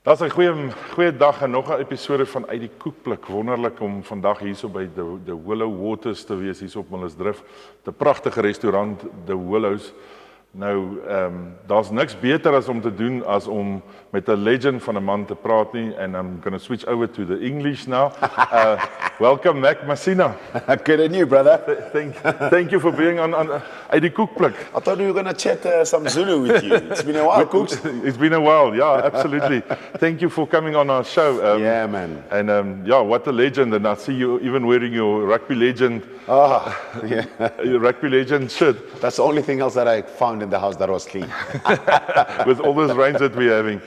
Dat is 'n goeie dag en nog 'n episode van Uit die Koekblik. Wonderlik om vandag hierso by the Willow Waters te wees hierso op Millisdrift. 'n Pragtige restaurant, The Willows. Nou, daar's niks beter as om te doen as om met 'n legend van 'n man te praat nie. And I'm going to switch over to the English now. Welcome, Masina. Good on you, brother. Thank you for being on Uit die Koekblik. I thought we were going to chat some Zulu with you. It's been a while, Cooks. It's been a while, yeah, absolutely. Thank you for coming on our show. Yeah, man. And yeah, what a legend. And I see you even wearing your rugby legend. Yeah. Your rugby legend shirt. That's the only thing else that I found in the house that was clean. With all those rains that we're having.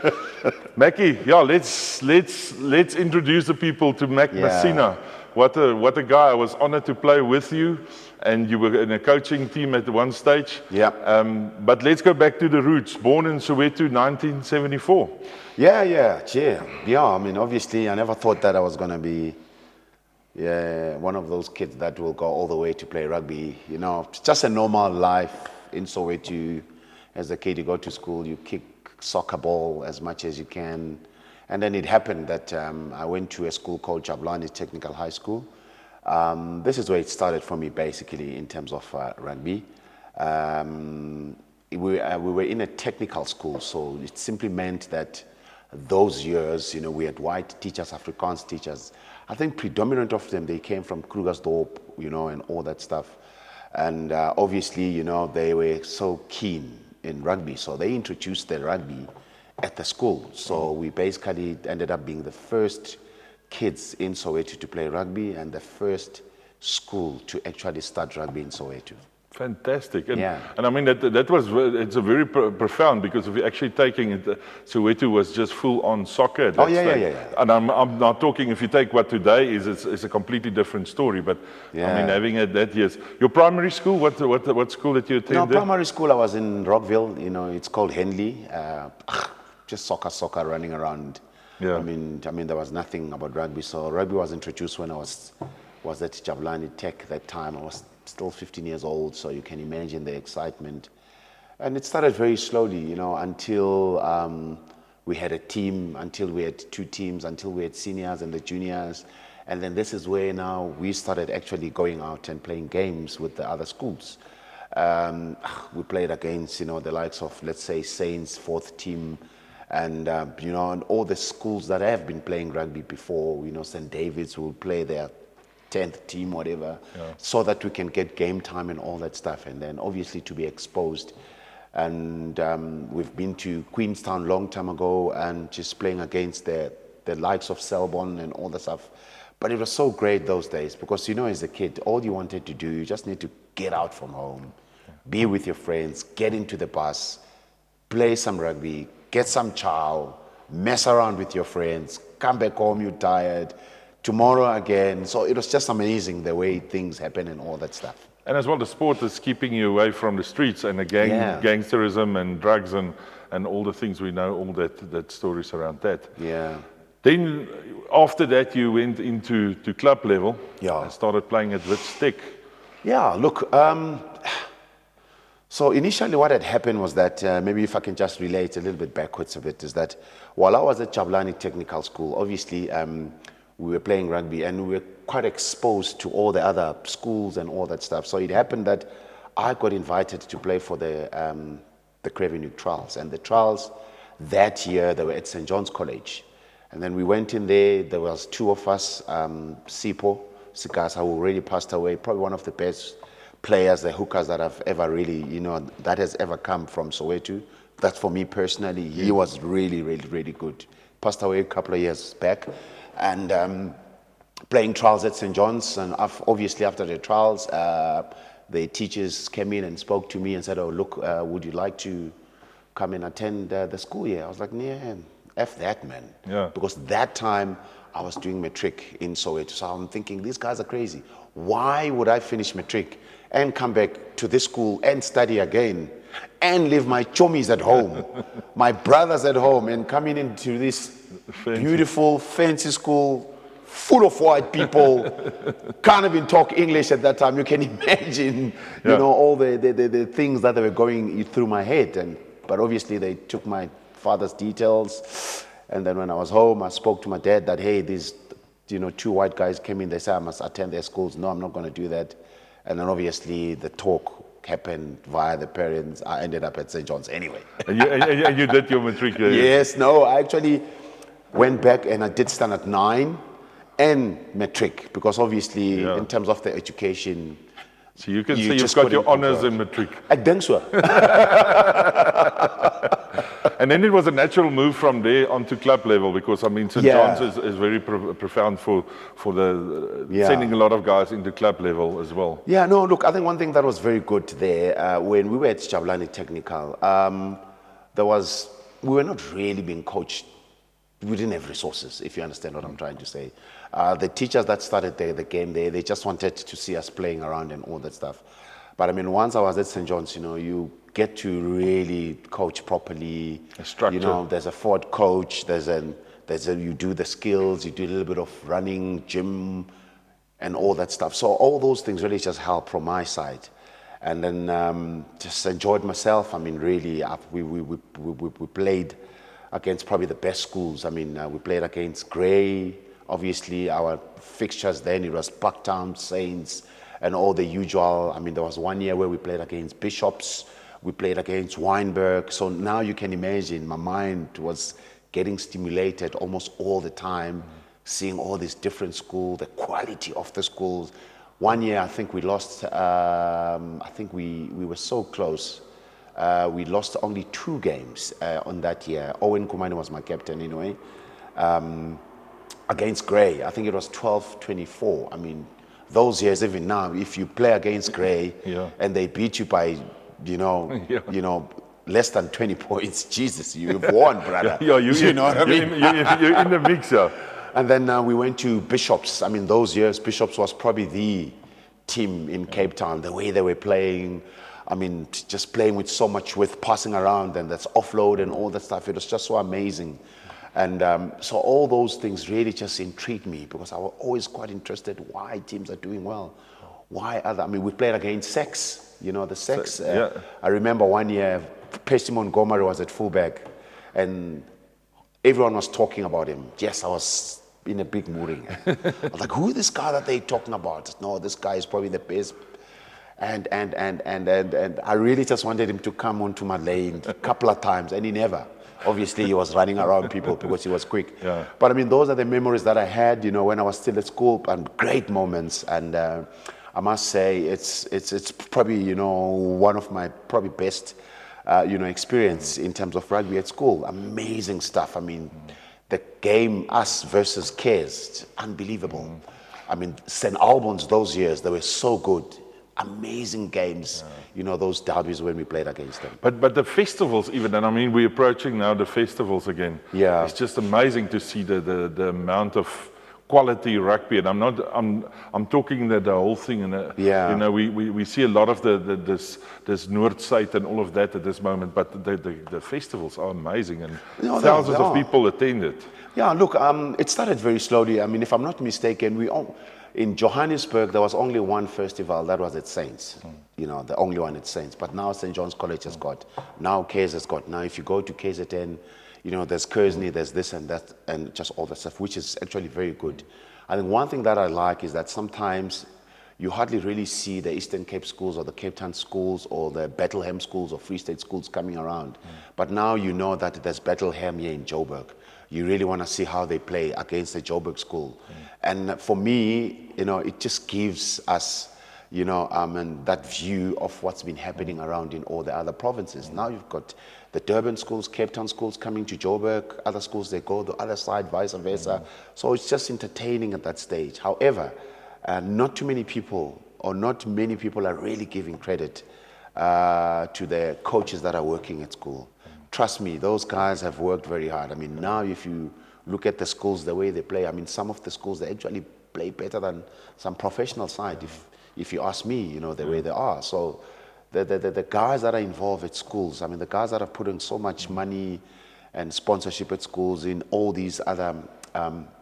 Mackie, yeah, let's introduce the people to Masina. What a guy. I was honored to play with you, and you were in a coaching team at one stage. Yeah. But let's go back to the roots. Born in Soweto, 1974. Yeah, I mean, obviously, I never thought that I was going to be one of those kids that will go all the way to play rugby. You know, just a normal life in Soweto. As a kid, you go to school, you kick soccer ball as much as you can. And then it happened that I went to a school called Jabulani Technical High School. This is where it started for me, basically, in terms of rugby. We were in a technical school, so it simply meant that those years, you know, we had white teachers, Afrikaans teachers. I think predominant of them, they came from Krugersdorp, you know, and all that stuff. And obviously, you know, they were so keen in rugby, so they introduced the rugby at the school. So we basically ended up being the first kids in Soweto to play rugby and the first school to actually start rugby in Soweto. Fantastic. And I mean, it's a very profound, because if you're actually taking it, Soweto was just full on soccer at that stage. And I'm not talking, if you take what today is, it's a completely different story, but I mean, having it that years. Your primary school, what school did you attend? No, primary school, I was in Rockville, you know, it's called Henley. Just soccer running around. Yeah. I mean, there was nothing about rugby, so rugby was introduced when I was at Jabulani Tech that time. I was still 15 years old, so you can imagine the excitement. And it started very slowly, you know, until we had a team, until we had two teams, until we had seniors and the juniors. And then this is where now we started actually going out and playing games with the other schools. We played against, you know, the likes of, let's say, Saints, 4th team, and, you know, and all the schools that have been playing rugby before, you know, St. David's will play their 10th team, whatever, so that we can get game time and all that stuff, and then obviously to be exposed. And we've been to Queenstown long time ago and just playing against the likes of Selborne and all that stuff. But it was so great those days, because, you know, as a kid, all you wanted to do, you just need to get out from home, be with your friends, get into the bus, play some rugby, get some chow, mess around with your friends, come back home, you're tired, tomorrow again. So it was just amazing the way things happen and all that stuff. And as well, the sport is keeping you away from the streets and the gangsterism and drugs and all the things we know, all that stories around that. Yeah. Then after that, you went into club level. Yeah. And started playing at Witstick. Yeah, look, so initially what had happened was that, maybe if I can just relate a little bit backwards a bit, is that while I was at Jabulani Technical School, obviously we were playing rugby and we were quite exposed to all the other schools and all that stuff. So it happened that I got invited to play for the Crevenue trials. And the trials that year, they were at St. John's College. And then we went in there was two of us, Sipo Sikasa, who already passed away, probably one of the best players, the hookers that have ever really, you know, that has ever come from Soweto. That's for me personally. He was really, really, really good. Passed away a couple of years back. And playing trials at St. John's, and obviously after the trials, the teachers came in and spoke to me and said, oh, look, would you like to come and attend the school year? I was like, yeah, F that, man. Yeah. Because that time I was doing matric in Soweto. So I'm thinking, these guys are crazy. Why would I finish matric and come back to this school and study again and leave my chommies at home, my brothers at home, and coming into this beautiful, fancy school full of white people, can't even talk English at that time. You can imagine, you know, all the things that were going through my head. But obviously they took my father's details, And then when I was home, I spoke to my dad that, hey, these, 2 white guys came in, they said I must attend their schools. No, I'm not going to do that. And then obviously the talk happened via the parents. I ended up at St. John's anyway. And you did your matric there? Yes, no, I actually went back and I did standard 9 and matric, because obviously in terms of the education, so you can say you've got your honours in matric. I think so. And then it was a natural move from there onto club level, because I mean St. John's is very profound for the sending a lot of guys into club level as well. Yeah, no, look, I think one thing that was very good there, when we were at Jabulani Technical, we were not really being coached. We didn't have resources, if you understand what I'm trying to say. The teachers that started the game there, they just wanted to see us playing around and all that stuff. But I mean, once I was at St. John's, you get to really coach properly. A structure. There's a forward coach, you do the skills, you do a little bit of running, gym, and all that stuff. So all those things really just help from my side. And then just enjoyed myself. I mean, really, we played against probably the best schools. I mean, we played against Grey. Obviously, our fixtures then, it was Bucktown, Saints, and all the usual. I mean, there was one year where we played against Bishops. We played against Weinberg. So now you can imagine, my mind was getting stimulated almost all the time, seeing all these different schools, the quality of the schools. One year, I think we lost, I think we were so close. We lost only 2 games on that year. Owen Kumani was my captain anyway. Against Grey, I think it was 12-24. I mean, those years, even now, if you play against Grey and they beat you by, less than 20 points, Jesus, you've won, brother. You know what I mean? You're in the mix, And then we went to Bishops. I mean, those years, Bishops was probably the team in Cape Town. The way they were playing, I mean, just playing with so much width, passing around, and that's offload and all that stuff. It was just so amazing. And so all those things really just intrigued me, because I was always quite interested why teams are doing well. I mean, we played against Sex, the Sex. I remember one year, Percy Montgomery was at fullback, and everyone was talking about him. Yes, I was in a big mooring. I was like, who is this guy that they're talking about? No, this guy is probably the best. And I really just wanted him to come onto my lane a couple of times, and he never. Obviously, he was running around people because he was quick. But I mean, those are the memories that I had, when I was still at school, and great moments. And I must say, it's probably, one of my probably best, experience in terms of rugby at school. Amazing stuff. I mean, the game, us versus Cares, unbelievable. I mean, St. Albans, those years, they were so good. Amazing games, those derbies when we played against them. But the festivals even, and I mean, we're approaching now the festivals again. It's just amazing to see the amount of quality rugby, and I'm talking the whole thing, and we see a lot of this Noordside and all of that at this moment, but the festivals are amazing, and thousands of people attend it. Yeah, look, it started very slowly. I mean, if I'm not mistaken, in Johannesburg, there was only one festival, that was at Saints, the only one at Saints. But now St. John's College has got, now Cares has got. Now if you go to KZN, there's Kersney, there's this and that, and just all that stuff, which is actually very good. I think one thing that I like is that sometimes you hardly really see the Eastern Cape schools or the Cape Town schools or the Bethlehem schools or Free State schools coming around. But now you know that there's Bethlehem here in Joburg. You really want to see how they play against the Joburg school. And for me, it just gives us, and that view of what's been happening around in all the other provinces. Now you've got the Durban schools, Cape Town schools coming to Joburg, other schools, they go the other side, vice versa. So it's just entertaining at that stage. However, not many people are really giving credit to the coaches that are working at school. Trust me, those guys have worked very hard. I mean, now if you look at the schools, the way they play, I mean, some of the schools, they actually play better than some professional side, if you ask me, the way they are. So the guys that are involved at schools, I mean, the guys that are putting so much money and sponsorship at schools in all these other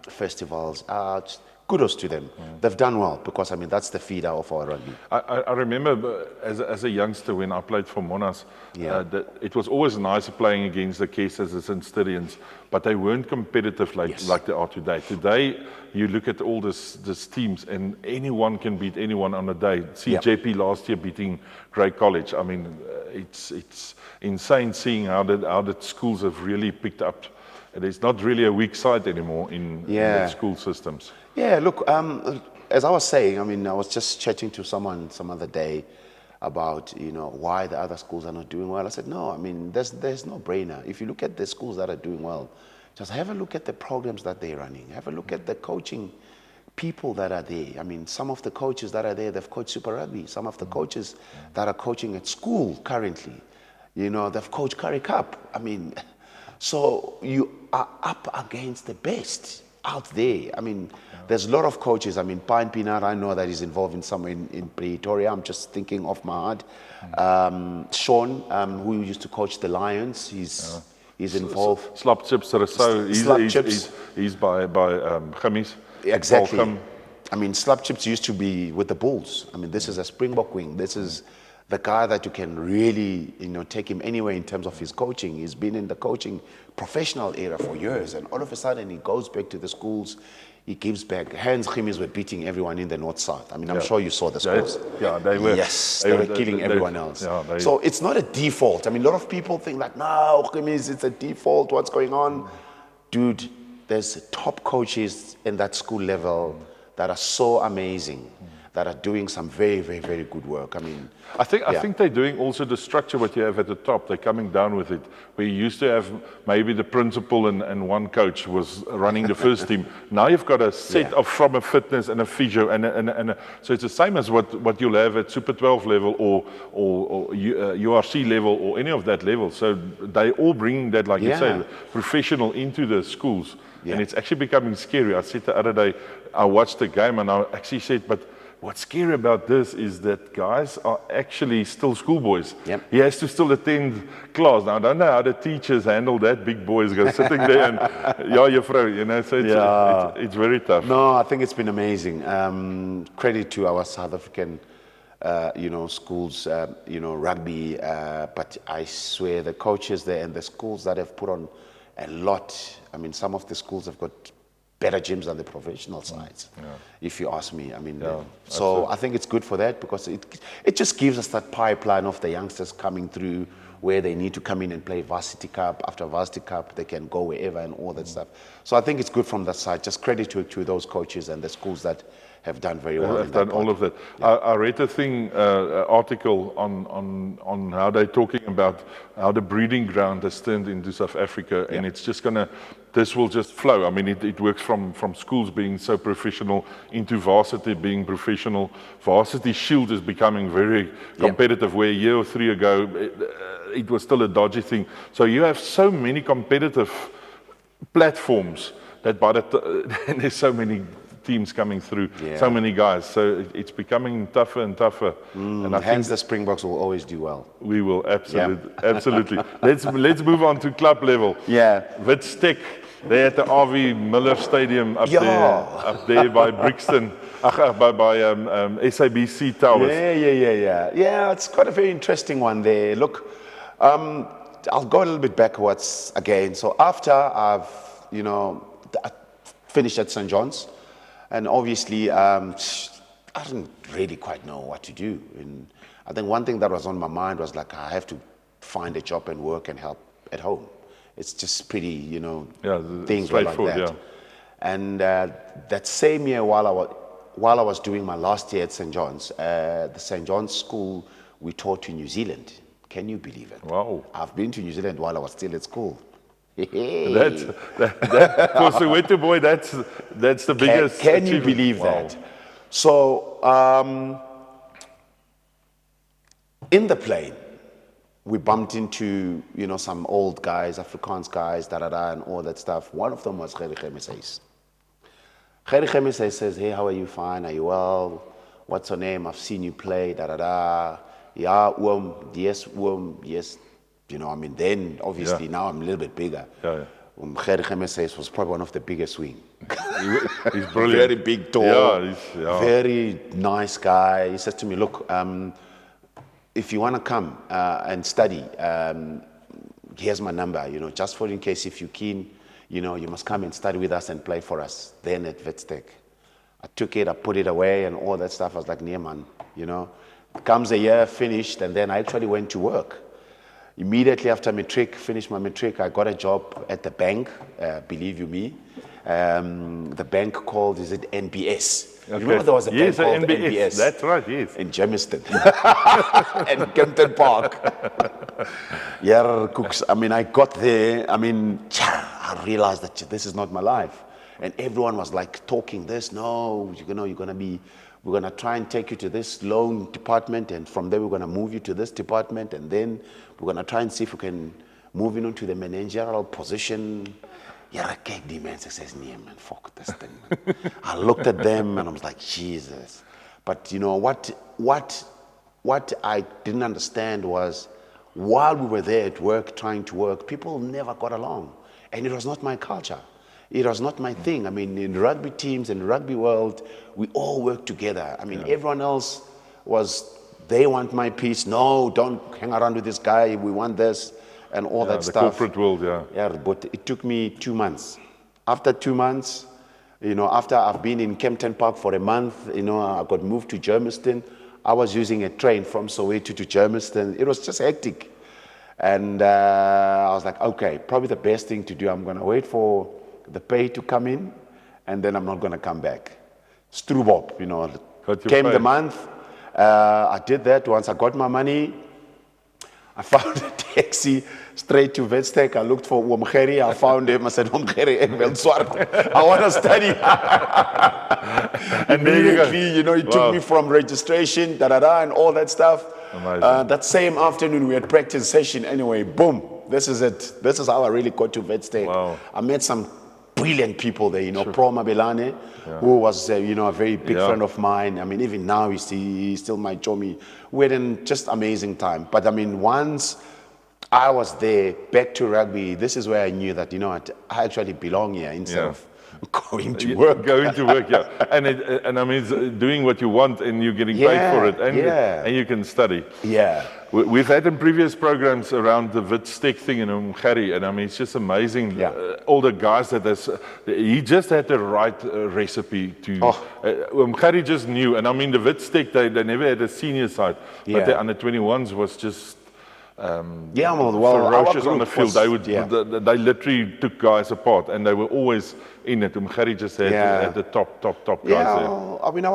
festivals are kudos to them. They've done well because, I mean, that's the feeder of our rugby. I remember as a youngster when I played for Monas, Yeah. that it was always nice playing against the Kessers and Styrians, but they weren't competitive like they are today. Today, you look at all this teams and anyone can beat anyone on a day. See JP last year beating Grey College. I mean, it's insane seeing how the schools have really picked up. There's not really a weak side anymore in the school systems. Yeah, look, as I was saying, I mean, I was just chatting to someone some other day about, why the other schools are not doing well. I said, no, I mean, there's no brainer. If you look at the schools that are doing well, just have a look at the programs that they're running. Have a look at the coaching people that are there. I mean, some of the coaches that are there, they've coached Super Rugby. Some of the coaches that are coaching at school currently, they've coached Currie Cup. I mean, so you are up against the best out there. I mean, there's a lot of coaches. I mean, Pine Peanut, I know that he's involved in somewhere in Pretoria. I'm just thinking off my heart. Sean, who used to coach the Lions, he's involved. Slap Chips Rousseau, he's by Gummies. Exactly. I mean, Slap Chips used to be with the Bulls. I mean, this is a Springbok wing. This is the guy that you can really, take him anywhere in terms of his coaching. He's been in the coaching professional era for years, and all of a sudden he goes back to the schools. He gives back. Hans Gimmies were beating everyone in the north-south. I mean, I'm sure you saw the scores. Yeah, they were. Yes, they were killing everyone else. Yeah, so it's not a default. I mean, a lot of people think like, no, Gimmies, it's a default. What's going on? Dude, there's top coaches in that school level that are so amazing, that are doing some very, very, very good work. I mean, I think they're doing also the structure what you have at the top. They're coming down with it. We used to have maybe the principal and one coach was running the first team. Now you've got a set of from a fitness and a physio and so it's the same as what you'll have at Super 12 level or URC level or any of that level. So they all bringing that, like you say, professional into the schools. And it's actually becoming scary. I said the other day, I watched the game and I actually said, but what's scary about this is that guys are actually still schoolboys. He has to still attend class. Now, I don't know how the teachers handle that. Big boys go sitting there and, juffrou, so it's very tough. No, I think it's been amazing. Credit to our South African, schools, rugby. But I swear the coaches there and the schools that have put on a lot. I mean, some of the schools have got better gyms than the professional sides, if you ask me. I mean, so I think it's good for that because it just gives us that pipeline of the youngsters coming through where they need to come in and play Varsity Cup. After Varsity Cup, they can go wherever and all that stuff. So I think it's good from that side. Just credit to those coaches and the schools that have done very well. Have done all of that. I read a article on how they're talking about how the breeding ground has turned into South Africa, and it's just this will just flow. I mean, it works from schools being so professional into varsity being professional. Varsity Shield is becoming very competitive, where a year or three ago it was still a dodgy thing. So you have so many competitive platforms that and there's so many teams coming through, so many guys. So it's becoming tougher and tougher. And I think the Springboks will always do well. We will, absolutely. Let's move on to club level. Witstek, they're at the RV Miller Stadium up there by Brixton. By SABC Towers. Yeah, it's quite a very interesting one there. Look, I'll go a little bit backwards again. So after I've, finished at St. John's, and obviously, I didn't really quite know what to do. And I think one thing that was on my mind was like, I have to find a job and work and help at home. It's just pretty, things were like that. And that same year, while I was doing my last year at St. John's, the St. John's school, we taught to New Zealand. Can you believe it? Wow. I've been to New Zealand while I was still at school. For Soweto boy, that's the biggest. Can you believe that? So in the plane, we bumped into some old guys, Afrikaans guys, and all that stuff. One of them was Gerrie Gemeses. Gerrie Gemeses says, "Hey, how are you? Fine? Are you well? What's your name? I've seen you play. Yeah, yes, yes." Then obviously now I'm a little bit bigger. Gerry Gemesses was probably one of the biggest wing. He's brilliant. Very big, tall, Yeah, very nice guy. He said to me, look, if you want to come and study, here's my number, just for in case if you're keen, you must come and study with us and play for us, then at Witstech. I took it, I put it away and all that stuff. I was like, nee man, Comes a year, finished, and then I actually went to work. Immediately after matric, finished my matric, I got a job at the bank, believe you me. The bank called, is it NBS? Okay. Remember there was a bank called NBS? That's right, yes. In Germiston. And Kempton Park. Yeah, cooks. I got there, I realized that this is not my life. And everyone was like talking this, no, we're going to try and take you to this loan department, and from there we're going to move you to this department, and then we're going to try and see if we can move you into the managerial position. Yeah, I can't demand success, man, fuck this thing. I looked at them and I was like, Jesus. But what I didn't understand was, while we were there at work, trying to work, people never got along. And it was not my culture. It was not my thing. In rugby teams and rugby world, we all work together. Everyone else they want my piece. No, don't hang around with this guy. We want this and all that stuff. The corporate world, Yeah, but it took me 2 months. After 2 months, after I've been in Kempton Park for a month, I got moved to Germiston. I was using a train from Soweto to Germiston. It was just hectic. And I was like, okay, probably the best thing to do, I'm going to wait for the pay to come in, and then I'm not going to come back. Stroobop, came the month. I did that. Once I got my money, I found a taxi straight to Witstech. I looked for Gerry. I found him. I said, Gerry, ek wil swart. I want to study. And immediately, he took me from registration, and all that stuff. That same afternoon, we had practice session anyway. Boom. This is it. This is how I really got to Witstech. Wow. I met some brilliant people there, Pro Mabelane, who was, a very big friend of mine. Even now, he's still my chommy. We had a just amazing time. But once I was there, back to rugby, this is where I knew that, I actually belong here instead of going to work. Going to work, yeah. And it's doing what you want, and you're getting paid for it, and you can study. Yeah. We've had in previous programs around the Witstech thing and Gerry, and it's just amazing. All the guys he just had the right recipe to. Gerry just knew, and the Witstech, they never had a senior side, but the under 21s was just. Ferocious on the field. They literally took guys apart, and they were always in it. Gerry just had the top guys there.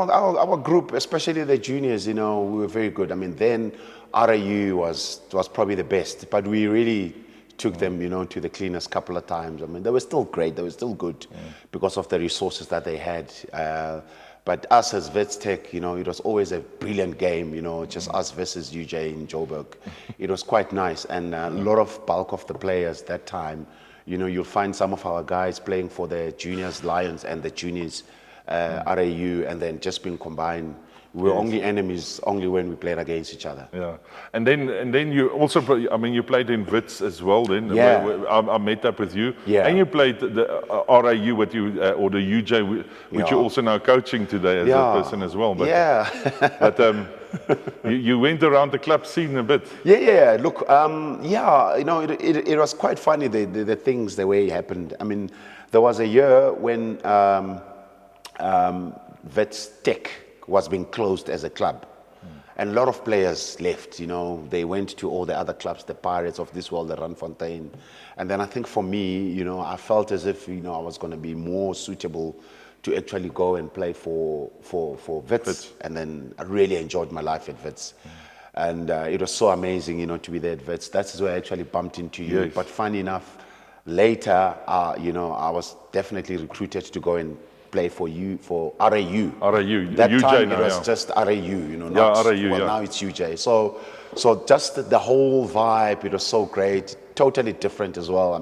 Our group, especially the juniors, we were very good. Then RAU was probably the best, but we really took them, to the cleanest couple of times. They were still great. They were still good because of the resources that they had. But us as Witstech, it was always a brilliant game, just us versus UJ in Joburg. It was quite nice. And a lot of bulk of the players that time, you'll find some of our guys playing for the juniors Lions and the juniors RAU, and then just being combined. We were only enemies only when we played against each other. Yeah, and then you also, you played in Wits as well. Then I met up with you, and you played the RAU with you or the UJ, which you're also now coaching today as a person as well. But, but you went around the club scene a bit. Yeah. Look, it was quite funny the things the way it happened. There was a year when Witstech was being closed as a club. And a lot of players left, they went to all the other clubs, the Pirates of this world, the Randfontein. And then I think for me, I felt as if, I was going to be more suitable to actually go and play for Wits. And then I really enjoyed my life at Wits. And it was so amazing, to be there at Wits. That's where I actually bumped into you. Yes. But funny enough, later, I was definitely recruited to go and play for RAU. That UJ time now, it was just RAU, RAU, now it's UJ. So just the whole vibe, it was so great, totally different as well.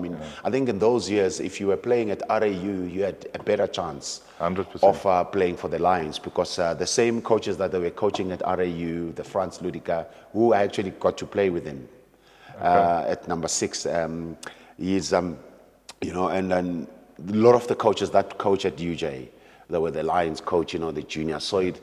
I think in those years, if you were playing at RAU, you had a better chance 100%. of playing for the Lions, because the same coaches that they were coaching at RAU, the Franz Ludica, who I actually got to play with him at number 6, you know, and then a lot of the coaches that coach at UJ, they were the Lions coach, you know, the junior. So it,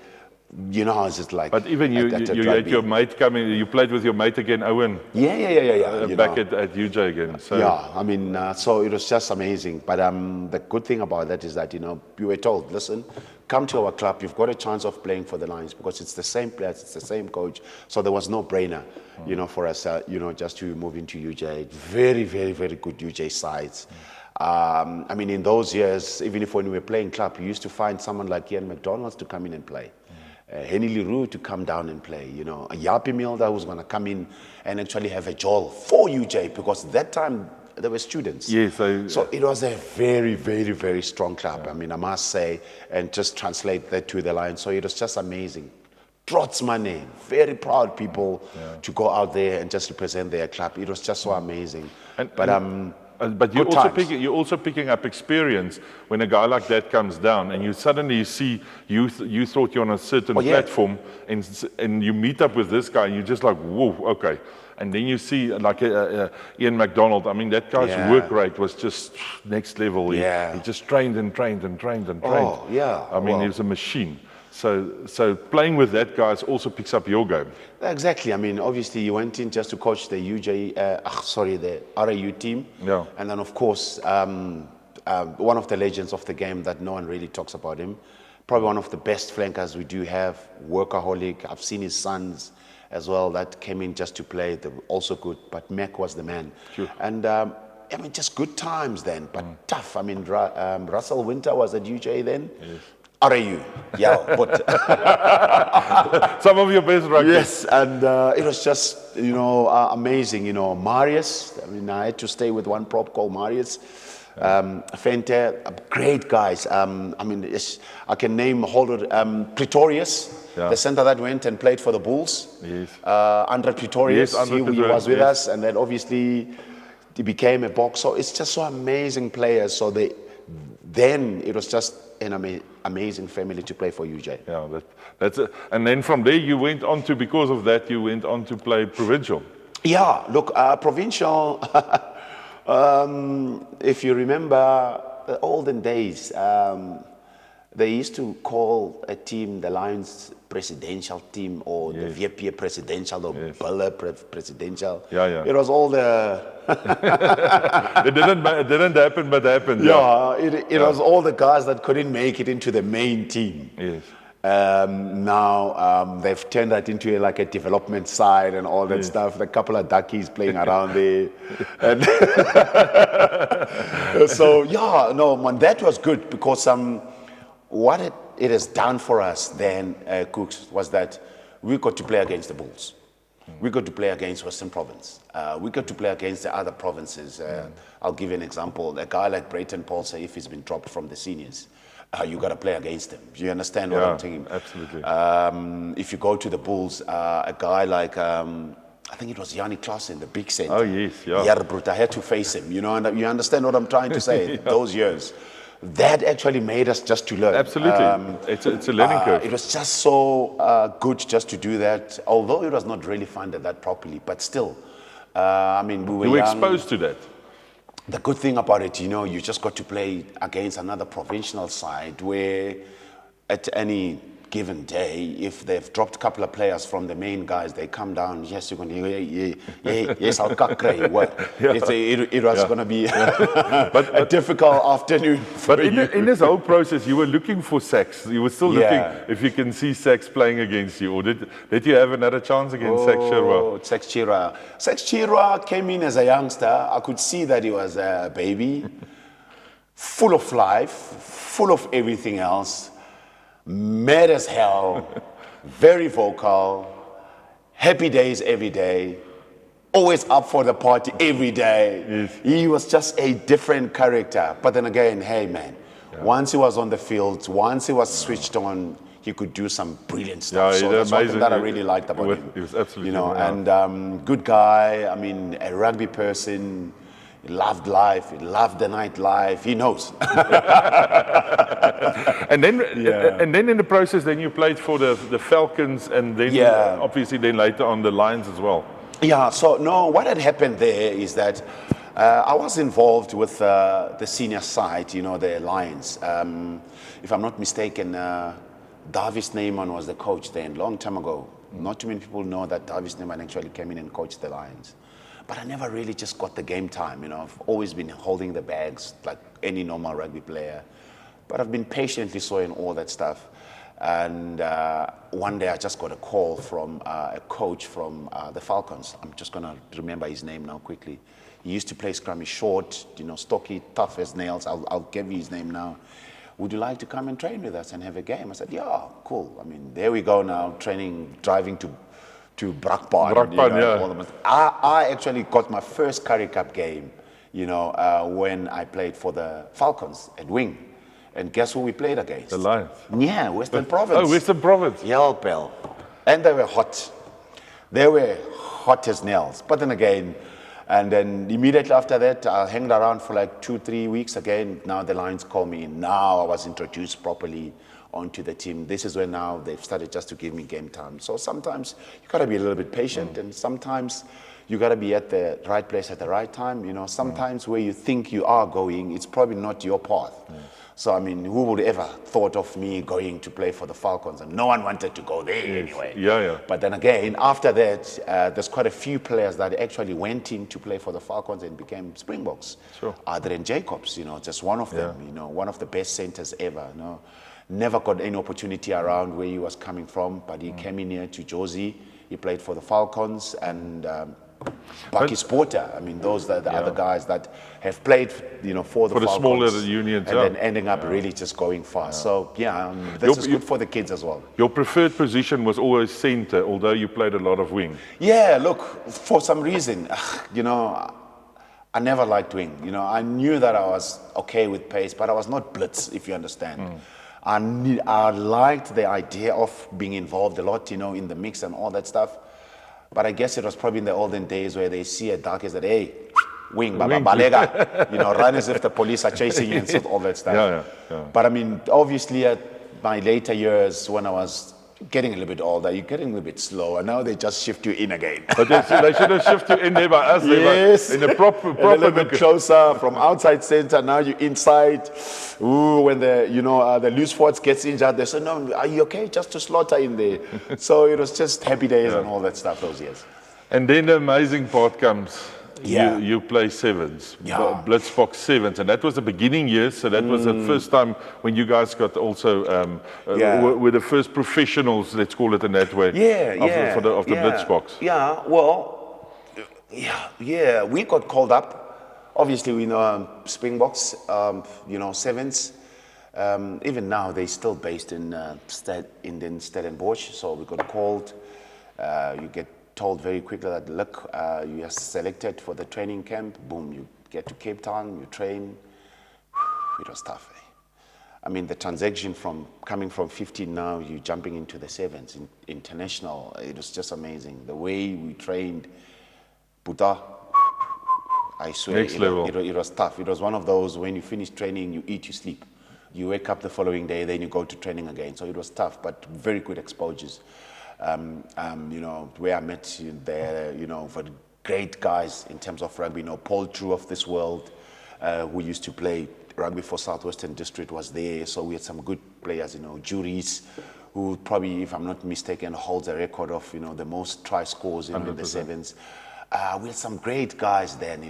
you know how it's just like. But even you had your mate coming. You played with your mate again, Owen. Yeah. Back at UJ again. So. Yeah, I mean, so it was just amazing. But the good thing about that is that, you know, you were told, listen, come to our club. You've got a chance of playing for the Lions because it's the same players, it's the same coach. So there was no brainer, you know, for us, you know, just to move into UJ. Very, very, very good UJ sides. I mean, in those years, even if when we were playing club, you used to find someone like Ian McDonald to come in and play. Henny Leroux to come down and play, you know, a Yapi Milda who's going to come in and actually have a job for UJ because at that time there were students. Yes, so it was a very, very, very strong club. I mean, I must say, and just translate that to the Lions. So it was just amazing. Trots money, very proud people to go out there and just represent their club. It was just so amazing. But you're also picking up experience when a guy like that comes down, and you suddenly see you thought you're on a certain platform, and you meet up with this guy, and you're just like, whoa, okay. And then you see like Ian McDonald. I mean, that guy's work rate was just next level. He just trained and trained and trained and trained. Oh, yeah. I mean, he was a machine. So playing with that guy also picks up your game. Exactly. I mean, obviously you went in just to coach the the RAU team. Yeah. And then of course, one of the legends of the game that no one really talks about him. Probably one of the best flankers we do have, workaholic. I've seen his sons as well that came in just to play. They were also good, but Mac was the man. Sure. And I mean, just good times then, but tough. I mean, Russell Winter was at UJ then. Yes. RAU, yeah, but some of your best rugby. Yes, and it was just, you know, amazing. You know, Marius. I mean, I had to stay with one prop called Marius. Fente, great guys. I mean, I can name Pretorius, the center that went and played for the Bulls. Yes. Andre Pretorius, yes, he was with us, and then obviously he became a box. So it's just so amazing players. So then it was just an amazing family to play for UJ. Yeah, that's it. And then from there you went on to, because of that, you went on to play provincial. Yeah, look, provincial, if you remember the olden days, they used to call a team the Lions presidential team or the VP presidential or Buller presidential. Yeah. It was all the... It didn't happen, but happened. Yeah, it was all the guys that couldn't make it into the main team. Yes. Now they've turned that into like a development side and all that stuff. A couple of duckies playing around there. And so yeah, no, man, that was good because what it has done for us then, Cooks, was that we got to play against the Bulls. We got to play against Western Province. We got to play against the other provinces. I'll give you an example. A guy like Brayton Paul, say if he's been dropped from the seniors, you got to play against him. Do you understand what I'm saying? Absolutely. If you go to the Bulls, a guy like, I think it was Yanni Klaassen, the big center. Oh, yes, yeah. I had to face him, you know, and you understand what I'm trying to say, those years. That actually made us just to learn. Absolutely. It's a learning curve. It was just so good just to do that, although it was not really funded that properly, but still, I mean, we were young. Exposed to that. The good thing about it, you know, you just got to play against another provincial side where at any given day, if they've dropped a couple of players from the main guys, they come down, yes, you're going to, yes, I'll cray. It was going to be a difficult afternoon. But in this whole process, you were looking for Sax. You were still looking if you can see Sax playing against you. Or did you have another chance against Sax Chirwa? Sax Chirwa. Sax Chirwa came in as a youngster. I could see that he was a baby, full of life, full of everything else. Mad as hell, very vocal, happy days every day, always up for the party every day. Yes. He was just a different character. But then again, hey man, once he was on the field, once he was switched on, he could do some brilliant stuff. So that's something that I really liked about him. He was absolutely, you know, and good guy. I mean, a rugby person. He loved life. He loved the nightlife. He knows. And then in the process, then you played for the Falcons, and then obviously then later on the Lions as well. Yeah. So no, what had happened there is that I was involved with the senior side, you know, the Lions. If I'm not mistaken, Davis Neyman was the coach then, long time ago. Not too many people know that Davis Neyman actually came in and coached the Lions. But I never really just got the game time, you know. I've always been holding the bags like any normal rugby player. But I've been patiently sawing all that stuff. And one day I just got a call from a coach from the Falcons. I'm just going to remember his name now quickly. He used to play scrummy, short, you know, stocky, tough as nails. I'll give you his name now. Would you like to come and train with us and have a game? I said, yeah, cool. I mean, there we go now, training, driving to Brakpan. You know, yeah. I actually got my first Currie Cup game, you know, when I played for the Falcons at wing. And guess who we played against? The Lions. Yeah, Western Province. Oh, Western Province. Yeah, pal. And they were hot. They were hot as nails. But then again, and then immediately after that, I hung around for like 2-3 weeks again. Now the Lions call me. Now I was introduced properly onto the team. This is when now they've started just to give me game time. So sometimes you got to be a little bit patient, and sometimes you got to be at the right place at the right time. You know, sometimes where you think you are going, it's probably not your path. So, I mean, who would ever thought of me going to play for the Falcons? And no one wanted to go there anyway. Yeah. But then again, after that, there's quite a few players that actually went in to play for the Falcons and became Springboks. Sure. Adrian Jacobs, you know, just one of them, you know, one of the best centers ever, you know. Never got any opportunity around where he was coming from, but he came in here to Josie. He played for the Falcons, and Bucky Sporter. I mean, those are the other guys that have played, you know, for the Falcons, smaller unions, and then ending up really just going far. So this is good for the kids as well. Your preferred position was always centre, although you played a lot of wing. Yeah, look, for some reason, you know, I never liked wing. You know, I knew that I was okay with pace, but I was not blitz, if you understand. I liked the idea of being involved a lot, you know, in the mix and all that stuff. But I guess it was probably in the olden days where they see a dark as that, hey, wing, baba, balega, you know, run as if the police are chasing you and so all that stuff. But I mean, obviously at my later years when I was getting a little bit older, you're getting a little bit slower. Now they just shift you in again. But they should have shifted you in there by us. Yes. In a proper a little bit closer from outside center. Now you're inside. Ooh, when the the loose forwards gets injured, they say, no, are you okay? Just to slaughter in there. So it was just happy days and all that stuff those years. And then the amazing part comes. Yeah. You play sevens, Yeah. Blitzbox sevens, and that was the beginning years. So that was the first time when you guys got also were the first professionals, let's call it in that way. Of the Blitzbox. Yeah. Well, we got called up. Obviously, we know Springboks, sevens. Even now, they're still based in Stellenbosch. So we got called. You get told very quickly that, look, you are selected for the training camp. Boom, you get to Cape Town, you train. It was tough. I mean, the transaction from coming from 15 now, you jumping into the sevens, international. It was just amazing. The way we trained, Buddha, I swear, Next level. It was tough. It was one of those, when you finish training, you eat, you sleep. You wake up the following day, then you go to training again. So it was tough, but very good exposures. Where I met there, for great guys in terms of rugby, Paul True of this world, who used to play rugby for Southwestern District was there. So we had some good players, Juries, who probably, if I'm not mistaken, holds a record of, the most try scores in the sevens. We had some great guys then,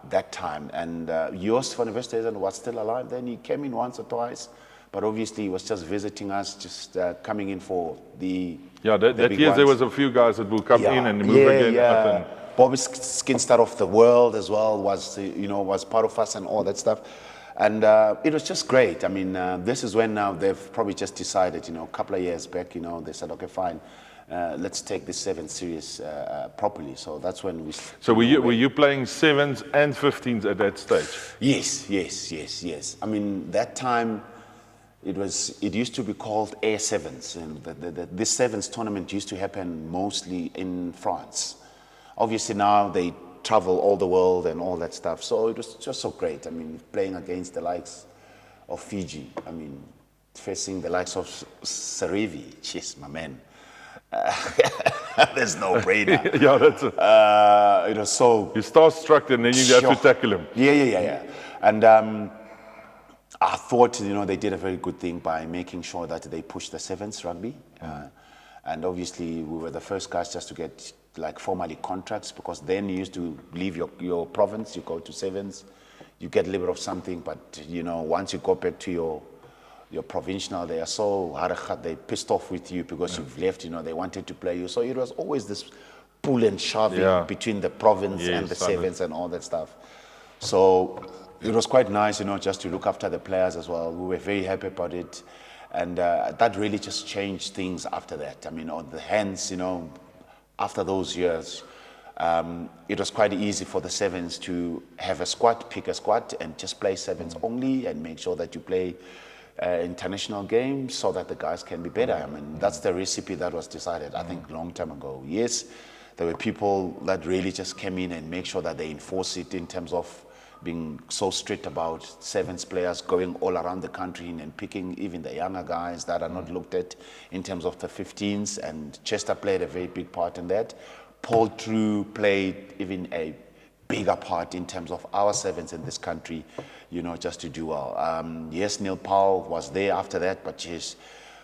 that time. And Joost van der Westhuizen was still alive then. He came in once or twice. But obviously, he was just visiting us, just coming in for the that year there was a few guys that will come in and move again. Up and Bobby Skinstad of the world as well was part of us and all that stuff. And it was just great. I mean, this is when now they've probably just decided, a couple of years back, they said, okay, fine, let's take this seven serious properly. So that's when we... So were you playing sevens and 15s at that stage? Yes. I mean, that time... It used to be called Air Sevens, and this sevens tournament used to happen mostly in France. Obviously now they travel all the world and all that stuff, so it was just so great. I mean, playing against the likes of Fiji, I mean, facing the likes of Sarivi, jeez, my man. There's no brainer. Yeah, that's it. It was so. You starstruck and then you have to tackle him. Yeah. And I thought, they did a very good thing by making sure that they pushed the sevens rugby. And obviously, we were the first guys just to get like formally contracts, because then you used to leave your province, you go to sevens, you get a little bit of something, but once you go back to your provincial, they are so hard, they pissed off with you because you've left, they wanted to play you. So it was always this pull and shoving between the province and the sevens and all that stuff. So it was quite nice, just to look after the players as well. We were very happy about it. And that really just changed things after that. I mean, on the hands, after those years, it was quite easy for the sevens to have a squad, pick a squad, and just play sevens only, and make sure that you play international games so that the guys can be better. I mean, that's the recipe that was decided, I think, long time ago. Yes, there were people that really just came in and make sure that they enforce it in terms of being so strict about sevens players going all around the country and picking even the younger guys that are not looked at in terms of the 15s, and Chester played a very big part in that. Paul True played even a bigger part in terms of our sevens in this country, just to do well. Yes, Neil Powell was there after that, but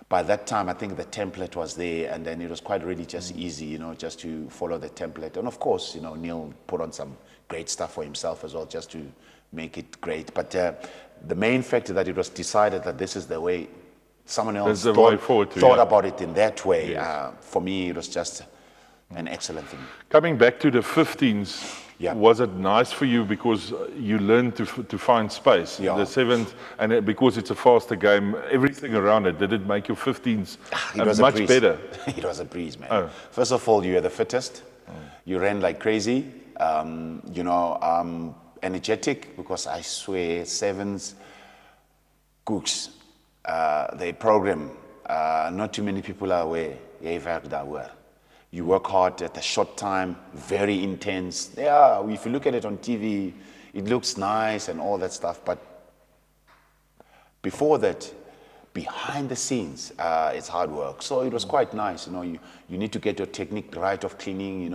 by that time, I think the template was there, and then it was quite really just easy, just to follow the template. And of course, Neil put on some great stuff for himself as well, just to make it great. But the main factor that it was decided that this is the way, someone else thought about it in that way. Yes. For me, it was just an excellent thing. Coming back to the 15s, was it nice for you because you learned to find space? The sevens, and because it's a faster game, everything around it, did it make your 15s much better? It was a breeze, man. First of all, you were the fittest. You ran like crazy. Energetic, because I swear, sevens, cooks, they program. Not too many people are aware. You work hard at a short time, very intense. Yeah, if you look at it on TV, it looks nice and all that stuff. But before that, behind the scenes, it's hard work. So it was quite nice. You need to get your technique right of cleaning.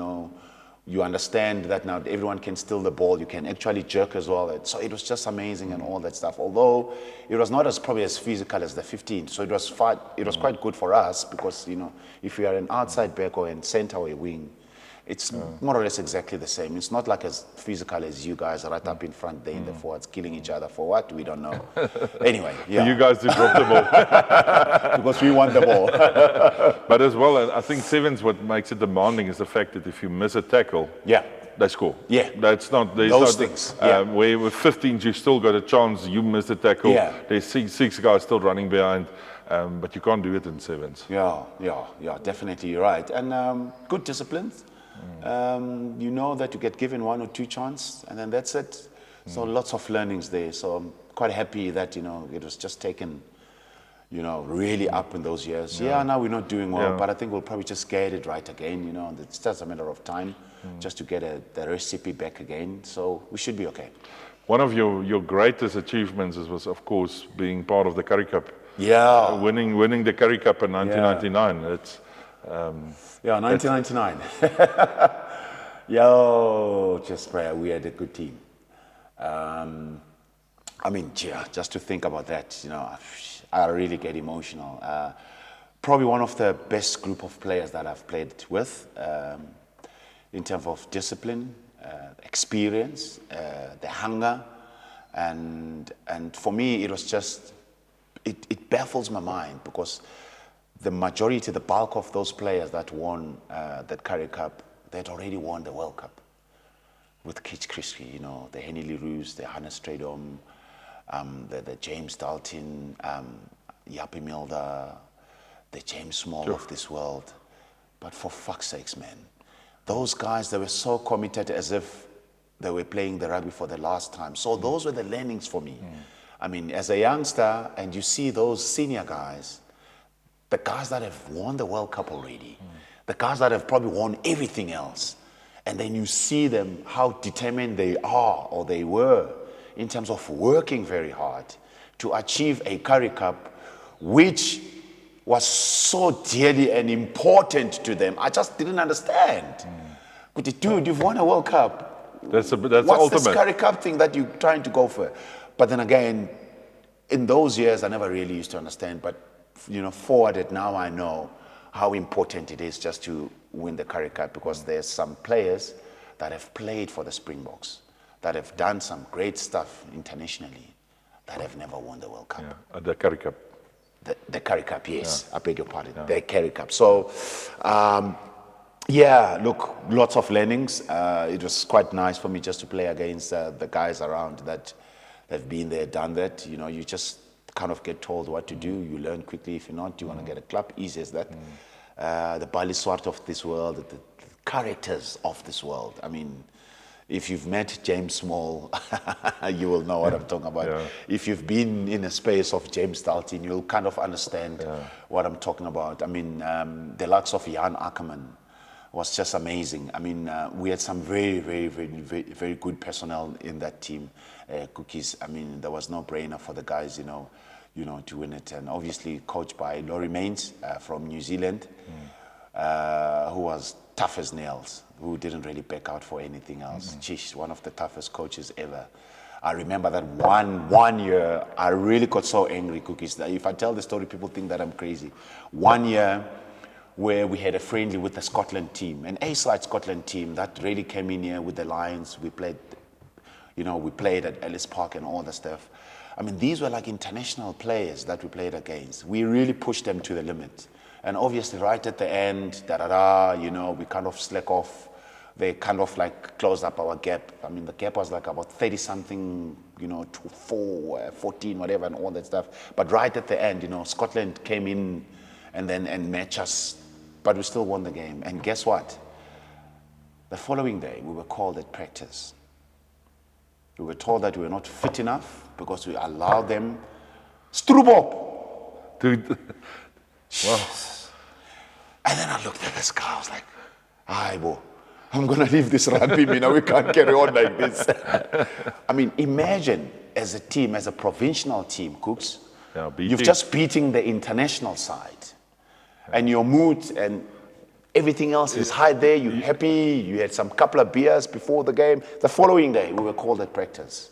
You understand that now everyone can steal the ball. You can actually jerk as well. So it was just amazing and all that stuff. Although it was not probably as physical as the 15. So it was quite good for us, because if you are an outside back or in center or a wing, it's more or less exactly the same. It's not like as physical as you guys right up in front there in the forwards, killing each other for what? We don't know. Anyway, yeah. You guys to drop the ball. Because we want the ball. But as well, I think sevens, what makes it demanding is the fact that if you miss a tackle, they score. Yeah. That's not those things. Where with 15s, you still got a chance. You miss a tackle. Yeah. There's six guys still running behind. But you can't do it in sevens. Yeah, definitely, you're right. And good discipline. You know that you get given one or two chances, and then that's it. So lots of learnings there. So I'm quite happy that, it was just taken, really up in those years. Yeah, now we're not doing well, but I think we'll probably just get it right again. It's just a matter of time just to get the recipe back again. So we should be okay. One of your greatest achievements was, of course, being part of the Currie Cup. Yeah. Winning the Currie Cup in 1999. Yeah. It's 1999. Yo, just pray we had a good team. Just to think about that, I really get emotional. Probably one of the best group of players that I've played with, in terms of discipline, experience, the hunger, and for me it was just, it baffles my mind, because the majority, the bulk of those players that won that Currie Cup, they'd already won the World Cup with Kitch Christie, the Henny Leroux, the Hannes Stradom, the James Dalton, Yappie Milder, the James Small of this world. But for fuck's sakes, man, those guys, they were so committed as if they were playing the rugby for the last time. So those were the learnings for me. As a youngster, and you see those senior guys, the guys that have won the World Cup already, the guys that have probably won everything else, and then you see them, how determined they are, or they were, in terms of working very hard to achieve a Currie Cup, which was so dearly and important to them. I just didn't understand. But dude, you've won a World Cup. That's What's ultimate. this Curry Cup thing that you're trying to go for? But then again, in those years, I never really used to understand. But forwarded now, I know how important it is just to win the Curry Cup, because there's some players that have played for the Springboks, that have done some great stuff internationally, that have never won the World Cup. Yeah, the Curry Cup. The Curry Cup, yes. I beg your pardon. The Curry Cup. So, yeah, look, lots of learnings. It was quite nice for me just to play against the guys around that have been there, done that. You just kind of get told what to do. You learn quickly. If you're not, you want to get a club, easy as that. The Bali Swart of this world, the characters of this world. I mean, if you've met James Small, you will know what I'm talking about. Yeah. If you've been in a space of James Dalton, you'll kind of understand what I'm talking about. I mean, the likes of Jan Ackerman was just amazing. I mean, we had some very, very, very, very, very good personnel in that team. Cookies, I mean, there was no brainer for the guys, to win it. And obviously coached by Laurie Mains from New Zealand, who was tough as nails, who didn't really back out for anything else. She's one of the toughest coaches ever. I remember that one year, I really got so angry, Cookies, that if I tell the story, people think that I'm crazy. One year where we had a friendly with the Scotland team, an A-side Scotland team that really came in here with the Lions. We played, we played at Ellis Park and all that stuff. I mean, these were like international players that we played against. We really pushed them to the limit. And obviously right at the end, we kind of slack off. They kind of like closed up our gap. I mean, the gap was like about 30-something, to 14, whatever, and all that stuff. But right at the end, Scotland came in and matched us, but we still won the game. And guess what? The following day, we were called at practice. We were told that we were not fit enough because we allowed them Strubop. Dude. Wow. And then I looked at this guy, I was like, I'm going to leave this rugby, we can't carry on like this. I mean, imagine as a team, as a provincial team, Cooks, you've just beating the international side. And your mood and everything else is high there, you're happy, you had some couple of beers before the game. The following day, we were called at practice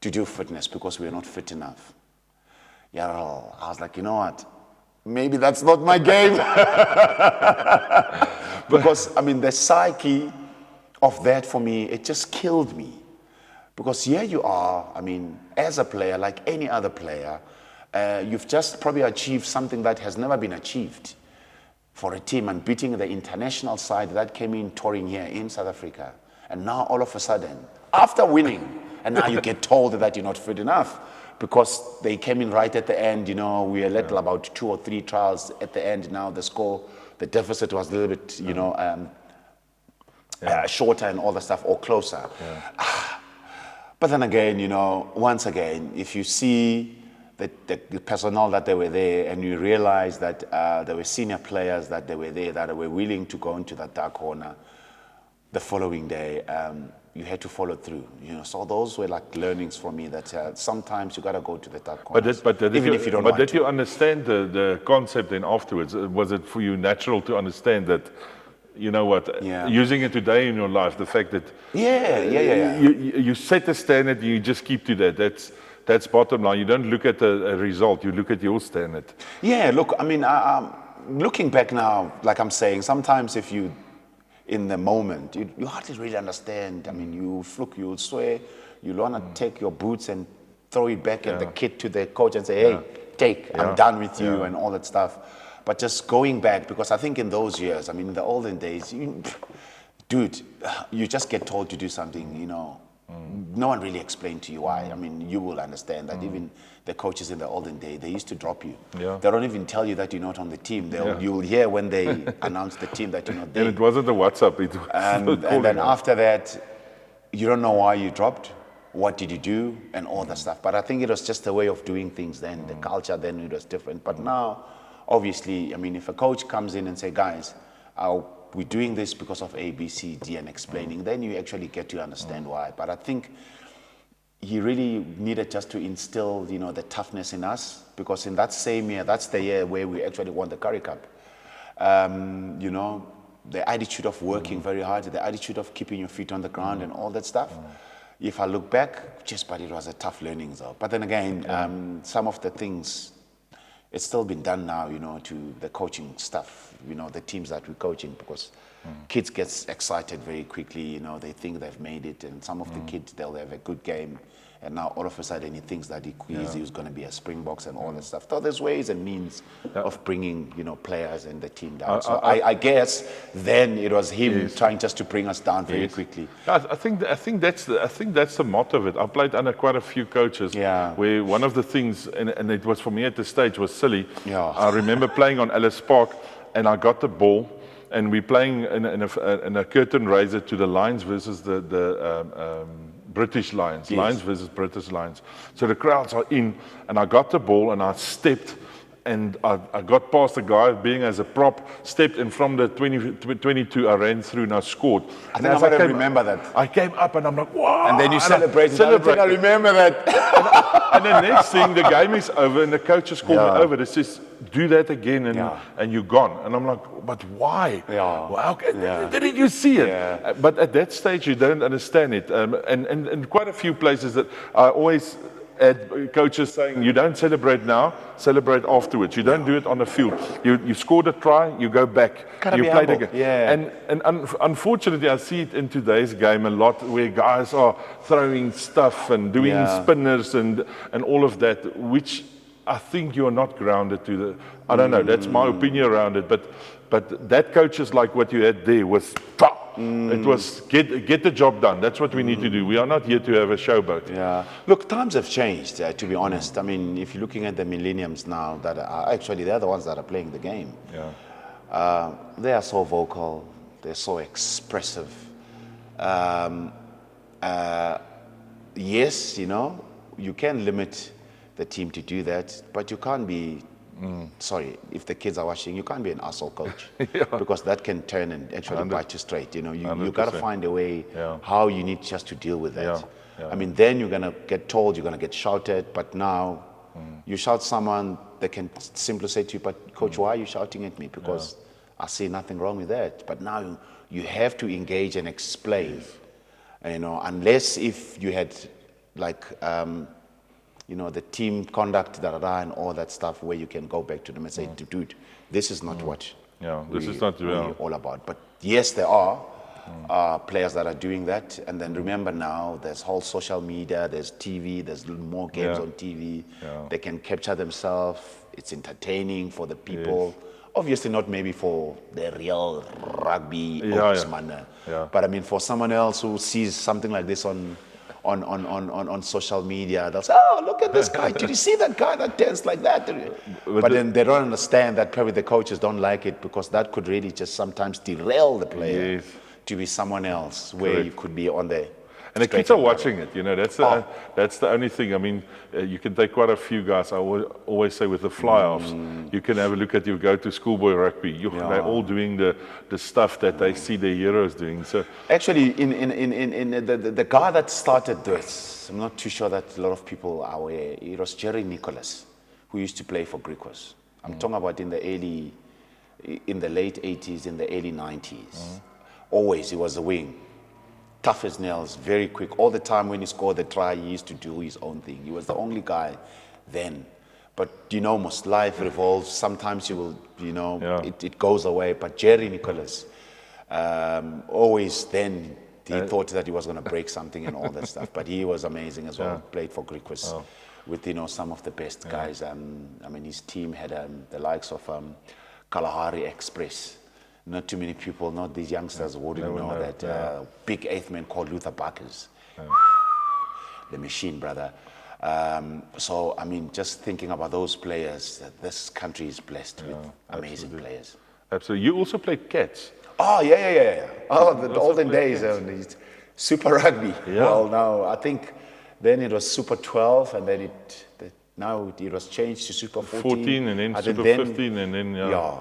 to do fitness because we were not fit enough. Yeah, I was like, you know what? Maybe that's not my game. Because, I mean, the psyche of that for me, it just killed me. Because here you are, I mean, as a player, like any other player, you've just probably achieved something that has never been achieved for a team, and beating the international side that came in touring here in South Africa. And now all of a sudden, after winning, and now you get told that you're not fit enough because they came in right at the end, we were let about 2 or 3 trials at the end. Now the score, the deficit was a little bit, shorter and all the stuff, or closer. Yeah. But then again, once again, if you see the personnel that they were there, and you realize that there were senior players that they were there that were willing to go into that dark corner, the following day, you had to follow through. So those were like learnings for me that sometimes you got to go to the dark corner, even if you don't want to. But did you understand the concept then afterwards? Was it for you natural to understand that, using it today in your life, the fact that you set a standard, you just keep to that. That's bottom line. You don't look at a result, you look at your standard. Yeah, look, I mean, looking back now, like I'm saying, sometimes if you, in the moment, you hardly really understand. I mean, you'll swear, you'll want to take your boots and throw it back at the kid to the coach and say, hey, I'm done with you and all that stuff. But just going back, because I think in those years, I mean, in the olden days, dude, you just get told to do something, No one really explained to you why. I mean, you will understand that even the coaches in the olden day, they used to drop you. Yeah. They don't even tell you that you're not on the team. You'll hear when they announce the team that you're not there. And it wasn't a WhatsApp. It was and then after that, you don't know why you dropped, what did you do, and all that stuff. But I think it was just a way of doing things then. The culture then, it was different. But now, obviously, I mean, if a coach comes in and say, guys, we're doing this because of A, B, C, D, and explaining, then you actually get to understand why. But I think he really needed just to instill, the toughness in us, because in that same year, that's the year where we actually won the Currie Cup. The attitude of working very hard, the attitude of keeping your feet on the ground and all that stuff. If I look back, but it was a tough learning though. But then again, some of the things, it's still been done now, to the coaching stuff, the teams that we're coaching, because kids get excited very quickly, they think they've made it, and some of the kids, they'll have a good game, and now all of a sudden he thinks that he's going to be a Springboks and all that stuff. So there's ways and means of bringing, players and the team down. So I guess then it was him trying just to bring us down very quickly. I think that's the motto of it. I played under quite a few coaches. Where one of the things, and it was for me at the stage, was silly. I remember playing on Ellis Park, and I got the ball, and we're playing in a curtain raiser to the Lions versus the British Lions. Lions versus British Lions. So the crowds are in, and I got the ball, and I stepped, and I got past the guy being as a prop, stepped, and from the 22 I ran through and I scored. I think I remember that. I came up and I'm like, wow! And then you celebrated. I remember that. And the next thing, the game is over, and the coaches called me over. They says, do that again, and you're gone. And I'm like, but why? Well, didn't you see it? But at that stage, you don't understand it. And quite a few places that I always had coaches saying, you don't celebrate now, celebrate afterwards. You don't do it on the field. You scored a try, you go back. You play the game. And unfortunately, I see it in today's game a lot, where guys are throwing stuff and doing spinners and all of that, which I think you're not grounded to the. I don't know. That's my opinion around it. But that coaches like what you had there was. It was get the job done. That's what we need to do. We are not here to have a showboat. Look, times have changed, to be honest. I mean, if you're looking at the millenniums now, that are actually, they're the ones that are playing the game. They are so vocal. They're so expressive. Yes, you can limit the team to do that, but you can't be. Sorry, if the kids are watching, you can't be an asshole coach because that can turn and actually bite you straight. You got to find a way how you need just to deal with that. I mean, then you're gonna get told, you're gonna get shouted, but now you shout someone, they can simply say to you, "But coach, why are you shouting at me?" Because I see nothing wrong with that. But now you have to engage and explain. Unless if you had like. The team conduct, and all that stuff, where you can go back to them and say, dude, this is not what we're all about. But yes, there are players that are doing that. And then remember now, there's whole social media, there's TV, there's more games on TV. They can capture themselves. It's entertaining for the people. Obviously not maybe for the real rugby manner. But I mean, for someone else who sees something like this on social media, they'll say, "Oh, look at this guy! Did you see that guy that danced like that?" But then they don't understand that probably the coaches don't like it, because that could really just sometimes derail the player to be someone else, where you could be on the. And the kids are watching it, that's the only thing. I mean, you can take quite a few guys. I always say with the fly-offs, you can have a look at, you go to schoolboy rugby, they're all doing the stuff that they see their heroes doing. So actually, in the guy that started this, I'm not too sure that a lot of people are aware, it was Jerry Nicholas, who used to play for Griquas. I'm talking about in the late 80s, in the early 90s. Always, he was a wing. Tough as nails, very quick. All the time when he scored the try, he used to do his own thing. He was the only guy then. But most life revolves. Sometimes you will, it goes away. But Jerry Nicholas, always then, he thought that he was going to break something and all that stuff. But he was amazing as well. Played for Griquas with, some of the best guys. I mean, his team had the likes of Kalahari Express. Not too many people, not these youngsters, wouldn't know that big eighth man called Luther Barkers. The machine, brother. So, I mean, just thinking about those players, this country is blessed with amazing players. Absolutely. You also played Cats. Oh, yeah. Oh, the olden days, Super Rugby. Well, now, I think then it was Super 12, and then now it was changed to Super 14. And then Super 15, and then,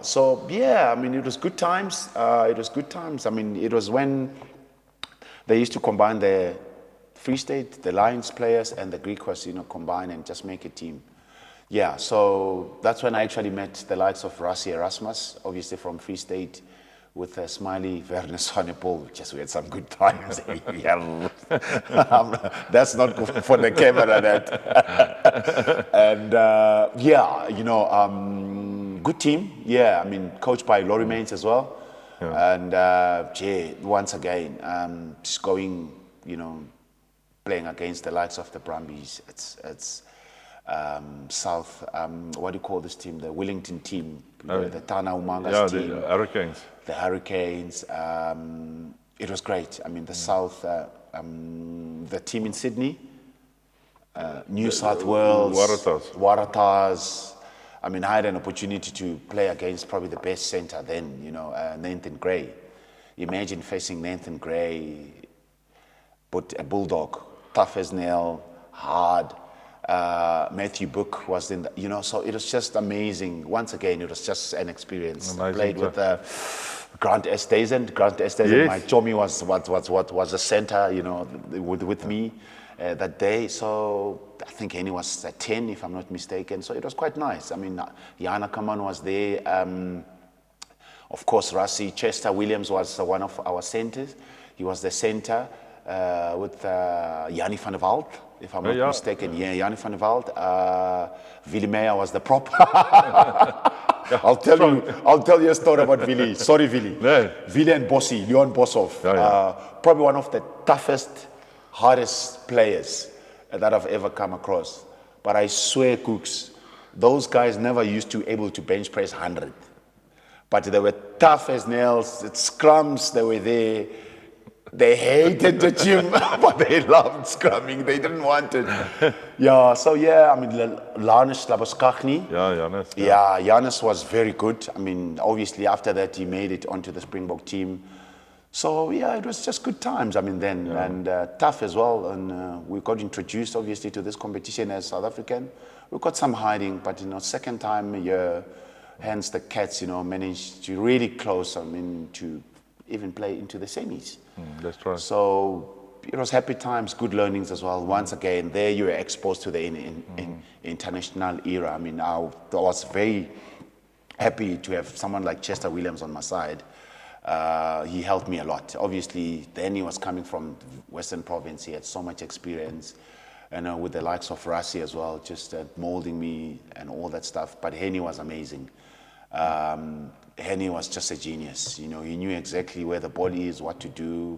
So, I mean, it was good times. I mean, it was when they used to combine the Free State, the Lions players, and the Griquas, combine and just make a team. Yeah, so that's when I actually met the likes of Rassie Erasmus, obviously from Free State, with Smiley Werner Swanepoel. Just we had some good times. Yeah. That's not good for the camera, that. And good team. Yeah, I mean, coached by Laurie Mains as well. Yeah. And once again, just going, playing against the likes of the Brumbies. It's South, what do you call this team? The Wellington team, the Tana Umangas team. The Hurricanes. The Hurricanes. It was great. I mean, the South, the team in Sydney, New South Wales, Waratahs. I mean, I had an opportunity to play against probably the best centre then, Nathan Gray. Imagine facing Nathan Gray, but a bulldog, tough as nail, hard. Matthew Book was in the, so it was just amazing. Once again, it was just an experience. Amazing. Played with Grant Estesen. Yes. My Chomi was a center, with me that day. So I think Henny was 10, if I'm not mistaken. So it was quite nice. I mean, Yana Kaman was there. Of course, Rassie Chester Williams was one of our centers. He was the center with Yanni van der Walt, if I'm not mistaken. Yeah, Yanni van der Walt. Willie Meyer was the prop. I'll tell you a story about Willie. Sorry, Willie. No. Willie and Bossy, Leon Bossov. Probably one of the toughest, hardest players that I've ever come across. But I swear, Cooks, those guys never used to able to bench press 100. But they were tough as nails. At scrums, they were there. They hated the gym, but they loved scrumming. They didn't want it. I mean, Lanus Laboskachny. Janus. Yeah, Janus was very good. I mean, obviously after that, he made it onto the Springbok team. So, it was just good times, I mean, then. Yeah. And tough as well. And we got introduced, obviously, to this competition as South African. We got some hiding, but, second time a year, hence the Cats, managed to really close, I mean, to even play into the semis. That's right. So it was happy times, good learnings as well. Once again, there you were exposed to the international era. I mean, I was very happy to have someone like Chester Williams on my side. He helped me a lot. Obviously, then he was coming from Western Province. He had so much experience. And with the likes of Rassie as well, just molding me and all that stuff. But Henny was amazing. Henny was just a genius. He knew exactly where the ball is, what to do.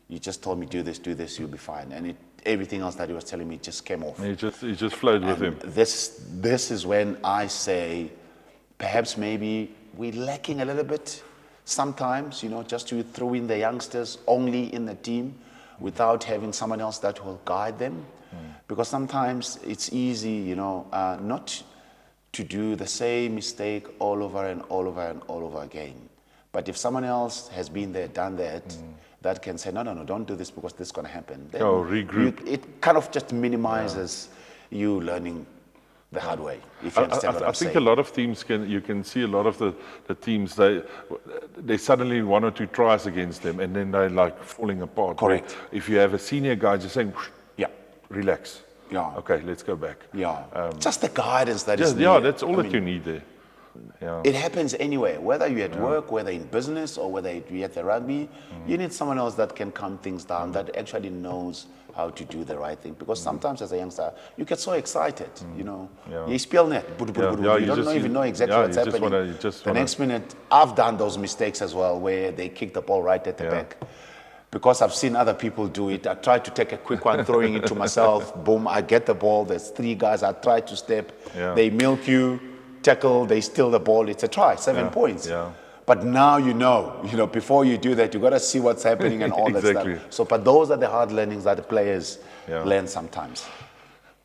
He just told me, do this, you'll be fine. And everything else that he was telling me just came off. He just flowed with him. This is when I say, perhaps maybe we're lacking a little bit sometimes, just to throw in the youngsters only in the team without having someone else that will guide them. Because sometimes it's easy, not to do the same mistake all over and all over and all over again. But if someone else has been there, done that, that can say, no, don't do this because this is going to happen. Then regroup. It kind of just minimizes you learning the hard way, if you understand what I'm saying. I think a lot of teams you can see a lot of the teams, they suddenly 1 or 2 tries against them and then they're like falling apart. Correct. If you have a senior guy just saying, relax. Yeah. Okay, let's go back. Yeah. Just the guidance that is needed. Yeah, that's all that you need there. Yeah. It happens anywhere, whether you're at work, whether in business, or whether you're at the rugby. You need someone else that can calm things down, that actually knows how to do the right thing. Because sometimes as a youngster, you get so excited, You spell net, you don't even know exactly what's happening. The next minute, I've done those mistakes as well, where they kick the ball right at the back. Because I've seen other people do it. I try to take a quick one, throwing it to myself. Boom, I get the ball. There's 3 guys. I try to step. Yeah. They milk you, tackle, they steal the ball. It's a try, 7 points. Yeah. But now before you do that, you got to see what's happening and all that stuff. So, but those are the hard learnings that the players learn sometimes.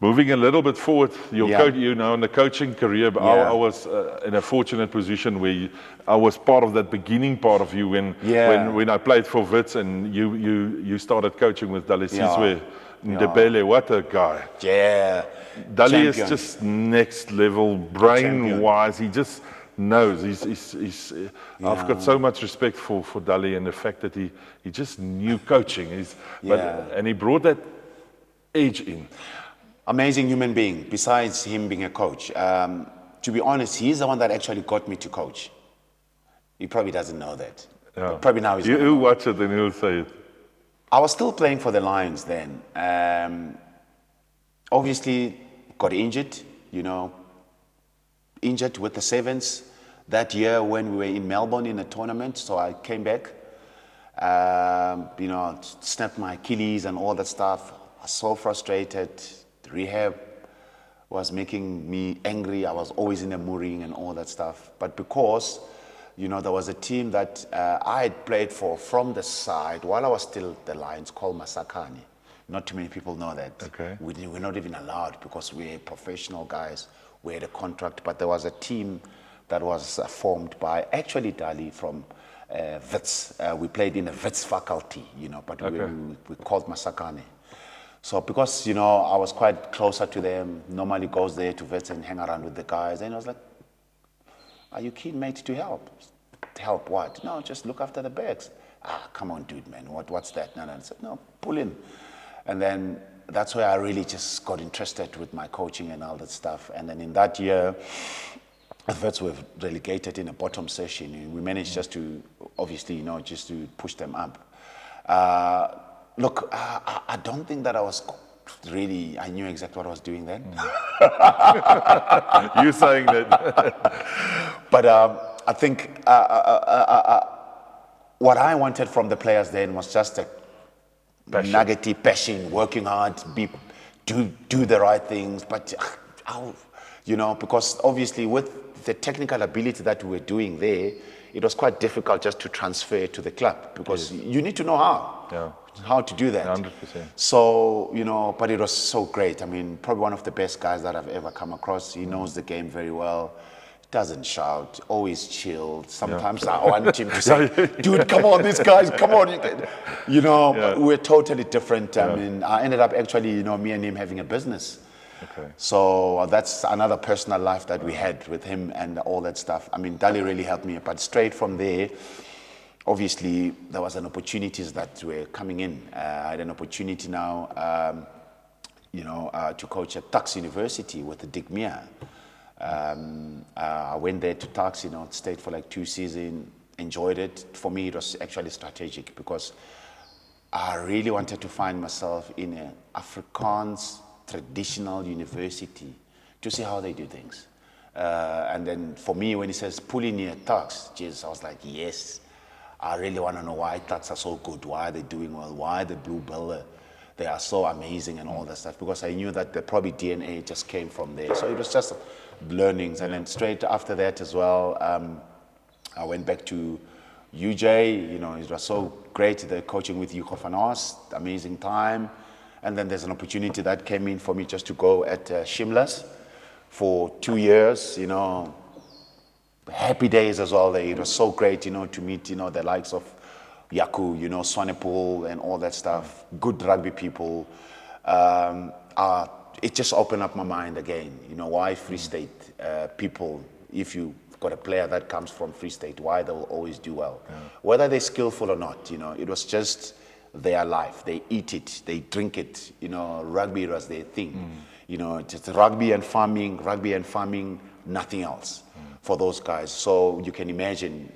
Moving a little bit forward, in the coaching career, I was in a fortunate position where I was part of that beginning part of you when I played for Wits and you started coaching with Dali Sizwe. Ndebele, what a guy. Yeah. Dali is just next level, brain-wise. He just knows. I've got so much respect for Dali and the fact that he just knew coaching. And he brought that edge in? Amazing human being, besides him being a coach. To be honest, he's the one that actually got me to coach. He probably doesn't know that. Yeah. But probably now he's You gonna know. watch it and he'll say it. I was still playing for the Lions then. Obviously, got injured, injured with the Sevens that year when we were in Melbourne in a tournament. So I came back, snapped my Achilles and all that stuff. I was so frustrated. Rehab was making me angry. I was always in the mooring and all that stuff. But because, there was a team that I had played for from the side while I was still at the Lions called Masakani. Not too many people know that. Okay. We're not even allowed because we're professional guys. We had a contract, but there was a team that was formed by actually Dali from Wits. We played in the Wits faculty, but Okay. we called Masakani. So because, I was quite closer to them, normally goes there to Wits and hang around with the guys. And I was like, are you keen, mate, to help? Help what? No, just look after the bags. Come on, dude, man. What's that? No. I said, no, pull in. And then that's where I really just got interested with my coaching and all that stuff. And then in that year, the Vets were relegated in a bottom session. And we managed just to, obviously, just to push them up. Look, I don't think that I knew exactly what I was doing then. You saying that. But I think what I wanted from the players then was just a nuggety passion, working hard, do the right things. But because obviously with the technical ability that we were doing there, it was quite difficult just to transfer to the club because you need to know how to do that. 100%. So, but it was so great. I mean, probably one of the best guys that I've ever come across. He knows the game very well. Doesn't shout, always chilled. Sometimes I want him to say, dude, come on, these guys, come on. We're totally different. I mean, I ended up actually, me and him having a business. Okay. So that's another personal life that we had with him and all that stuff. I mean, Dali really helped me. But straight from there, obviously, there was an opportunities that were coming in. I had an opportunity now, to coach at Tux University with Dick Mia. I went there to Tux, stayed for like 2 seasons, enjoyed it. For me, it was actually strategic because I really wanted to find myself in an Afrikaans traditional university to see how they do things. And then for me, when he says pulling near Tux, Jesus, I was like, yes, I really want to know why Tux are so good, why are they doing well, why the Blue Bill, they are so amazing and all that stuff, because I knew that the probably DNA just came from there. So it was just learnings. And then straight after that as well, I went back to UJ, it was so great, the coaching with Hugo van Aas, amazing time. And then there's an opportunity that came in for me just to go at Shimlas for 2 years, happy days as well there. It was so great, to meet, the likes of Yaku, Swanepoel and all that stuff, good rugby people. It just opened up my mind again, why Free State people, if you got a player that comes from Free State, why they will always do well. Yeah. Whether they're skillful or not, it was just their life. They eat it, they drink it, rugby was their thing. Just rugby and farming, nothing else for those guys. So you can imagine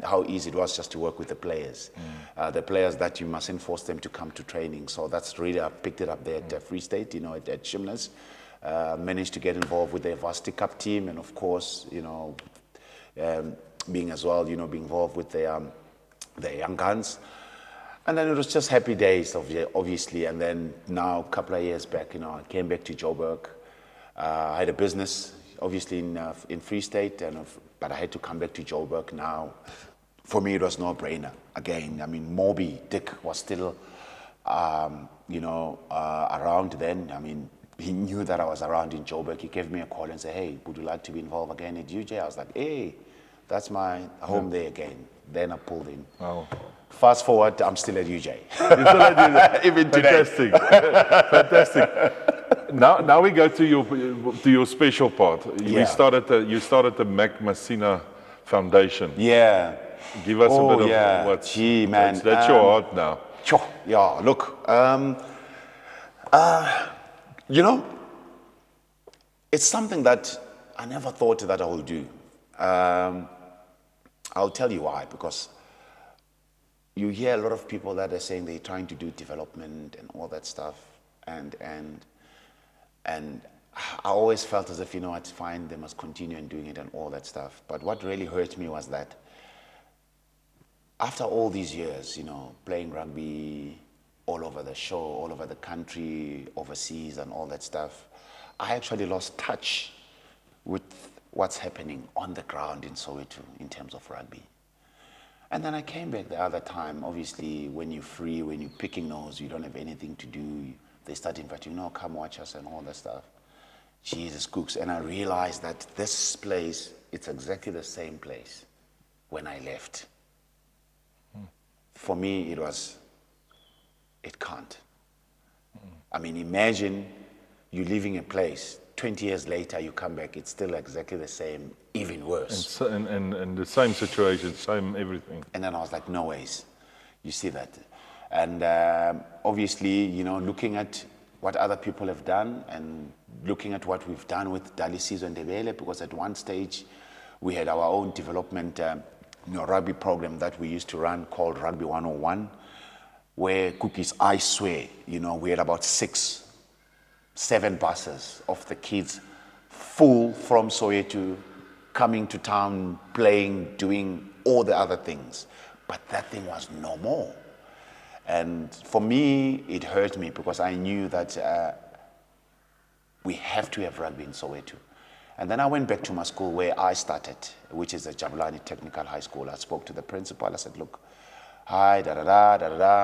how easy it was just to work with the players. The players that you mustn't force them to come to training. So that's really, I picked it up there at Free State, at Shimlas. Managed to get involved with the Varsity Cup team, and of course, being as well, being involved with the young guns. And then it was just happy days, obviously. And then now, a couple of years back, I came back to Joburg. I had a business, obviously, in Free State, but I had to come back to Joburg now. For me, it was no brainer. Again, I mean, Moby, Dick was still, around then. I mean, he knew that I was around in Joburg. He gave me a call and said, hey, would you like to be involved again at UJ? I was like, hey, that's my home there again. Then I pulled in. Wow. Fast forward, I'm still at UJ. You're still at UJ. Even fantastic. Fantastic. Now we go to your special part. Yeah. You started the Masina Foundation. Yeah. Give us a bit of Gee, man. That's your heart now. Yeah, look, You know, it's something that I never thought that I would do. I'll tell you why, because you hear a lot of people that are saying they're trying to do development and all that stuff, and I always felt as if, you know what, fine, they must continue in doing it and all that stuff. But what really hurt me was that after all these years, you know, playing rugby all over the show, all over the country, overseas and all that stuff, I actually lost touch with what's happening on the ground in Soweto in terms of rugby. And then I came back the other time. Obviously, when you're free, when you're picking nose, you don't have anything to do, they start inviting you, no, come watch us and all that stuff. Jesus cooks. And I realized that this place, it's exactly the same place when I left. For me, it can't. I mean, imagine you leaving a place, 20 years later, you come back, it's still exactly the same, even worse. And the same situation, same everything. And then I was like, no ways. You see that. And obviously, you know, looking at what other people have done and looking at what we've done with Dali Sizwe and Ndebele, because at one stage we had our own development rugby program that we used to run called Rugby 101, where cookies, I swear, you know, we had about 6-7 buses of the kids full from Soweto, coming to town, playing, doing all the other things. But that thing was no more. And for me, it hurt me because I knew that we have to have rugby in Soweto. And then I went back to my school where I started, which is the Jabulani Technical High School. I spoke to the principal. I said, look, hi,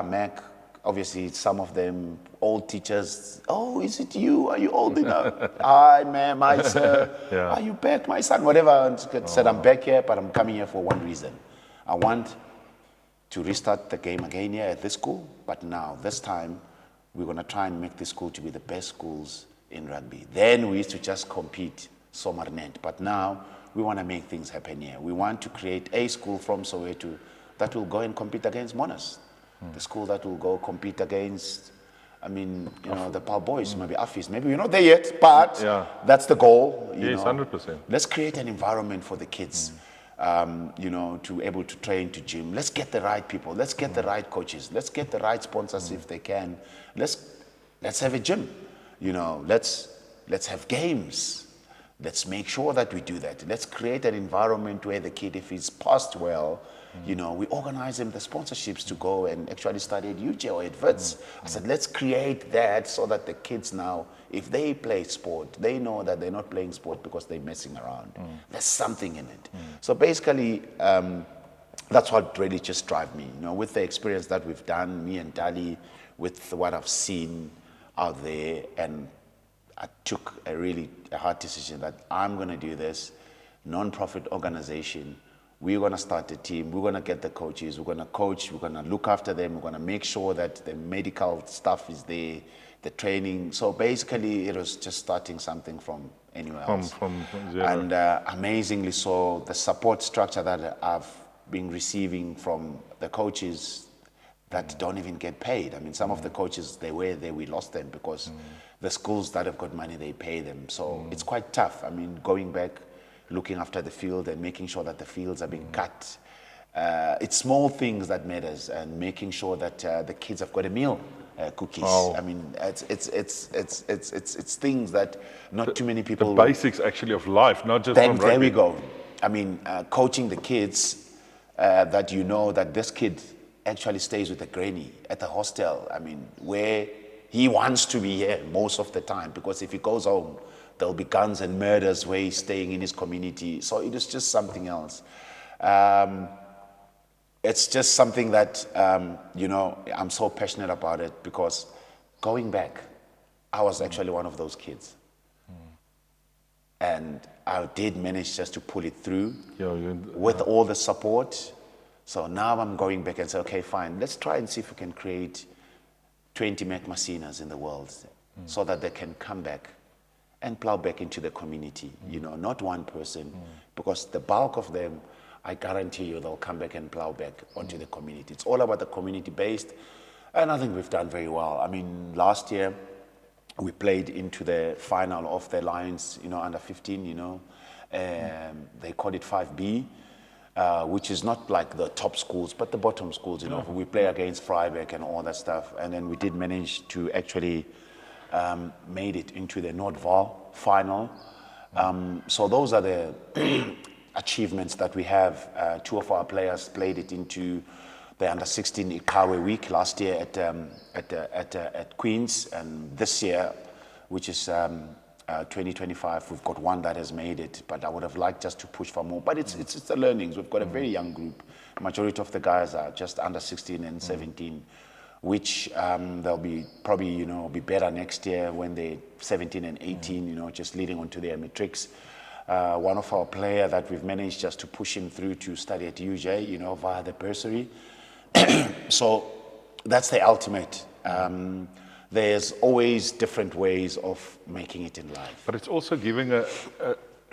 Mac. Obviously, some of them, old teachers, oh, is it you? Are you old enough? Hi, ma'am, my sir. Yeah. Are you back, my son? Whatever. I said, I'm back here, but I'm coming here for one reason. I want to restart the game again here at this school, but now, this time, we're going to try and make this school to be the best schools in rugby. Then we used to just compete, Somernet, but now we want to make things happen here. We want to create a school from Soweto that will go and compete against Monas. The school that will go compete against, I mean, you know, the Pal Boys, maybe Afis. Maybe we're not there yet, but that's the goal. Yes, know. 100%. Let's create an environment for the kids, you know, to able to train, to gym. Let's get the right people. Let's get the right coaches. Let's get the right sponsors if they can. Let's have a gym. You know, let's have games. Let's make sure that we do that. Let's create an environment where the kid, if he's passed well, you know, we organize him the sponsorships to go and actually study at UJ or at Wits. I said, let's create that so that the kids now, if they play sport, they know that they're not playing sport because they're messing around. There's something in it. So basically, that's what really just drives me. You know, with the experience that we've done, me and Dali, with what I've seen out there, and I took a hard decision that I'm going to do this non-profit organization. We're going to start a team. We're going to get the coaches. We're going to coach. We're going to look after them. We're going to make sure that the medical stuff is there, the training. So basically, it was just starting something from anywhere else. From zero. And amazingly so, the support structure that I've been receiving from the coaches that don't even get paid. I mean, some of the coaches, they were there, we lost them because the schools that have got money, they pay them. So it's quite tough. I mean, going back, looking after the field and making sure that the fields are being cut. It's small things that matters, and making sure that the kids have got a meal, cookies. Wow. I mean, it's things that not too many people. The basics actually of life, not just from rugby. There we go. I mean, coaching the kids that you know that this kid actually stays with a granny at the hostel. I mean, where he wants to be here most of the time, because if he goes home, there'll be guns and murders where he's staying in his community. So it is just something else. It's just something that, you know, I'm so passionate about it, because going back, I was actually one of those kids. And I did manage just to pull it through with all the support. So now I'm going back and say, okay, fine, let's try and see if we can create 20 Masinas in the world so that they can come back and plow back into the community, you know, not one person, because the bulk of them, I guarantee you, they'll come back and plow back onto the community. It's all about the community-based, and I think we've done very well. I mean, last year, we played into the final of the Lions, under 15, they call it 5B, which is not like the top schools, but the bottom schools, We play against Freiburg and all that stuff. And then we did manage to actually made it into the Noordvaal final. So those are the achievements that we have. Two of our players played it into the under-16 Ikawe week last year at Queens, and this year, which is 2025, we've got one that has made it. But I would have liked just to push for more. But it's the learnings. We've got a very young group. Majority of the guys are just under 16 and 17, which they'll be probably be better next year when they're 17 and 18. Just leading on to their matrics. One of our player that we've managed just to push him through to study at UJ, via the bursary. So that's the ultimate. There's always different ways of making it in life. But it's also giving a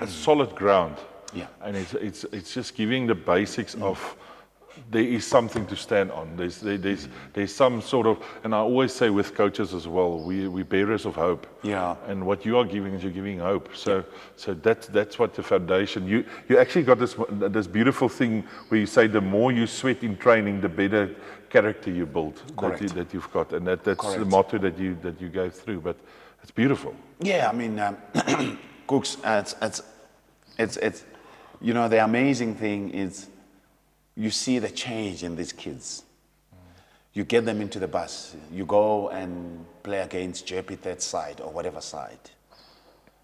solid ground. Yeah. And it's just giving the basics of there is something to stand on. There's some sort of, and I always say with coaches as well, we bearers of hope. Yeah. And what you are giving is you're giving hope. So that's what the foundation. You actually got this beautiful thing where you say the more you sweat in training, the better character you build. That you've got, and that's Correct. the motto that you go through. But it's beautiful. Yeah, I mean, Cooks, it's the amazing thing is you see the change in these kids. You get them into the bus. You go and play against JP that side or whatever side.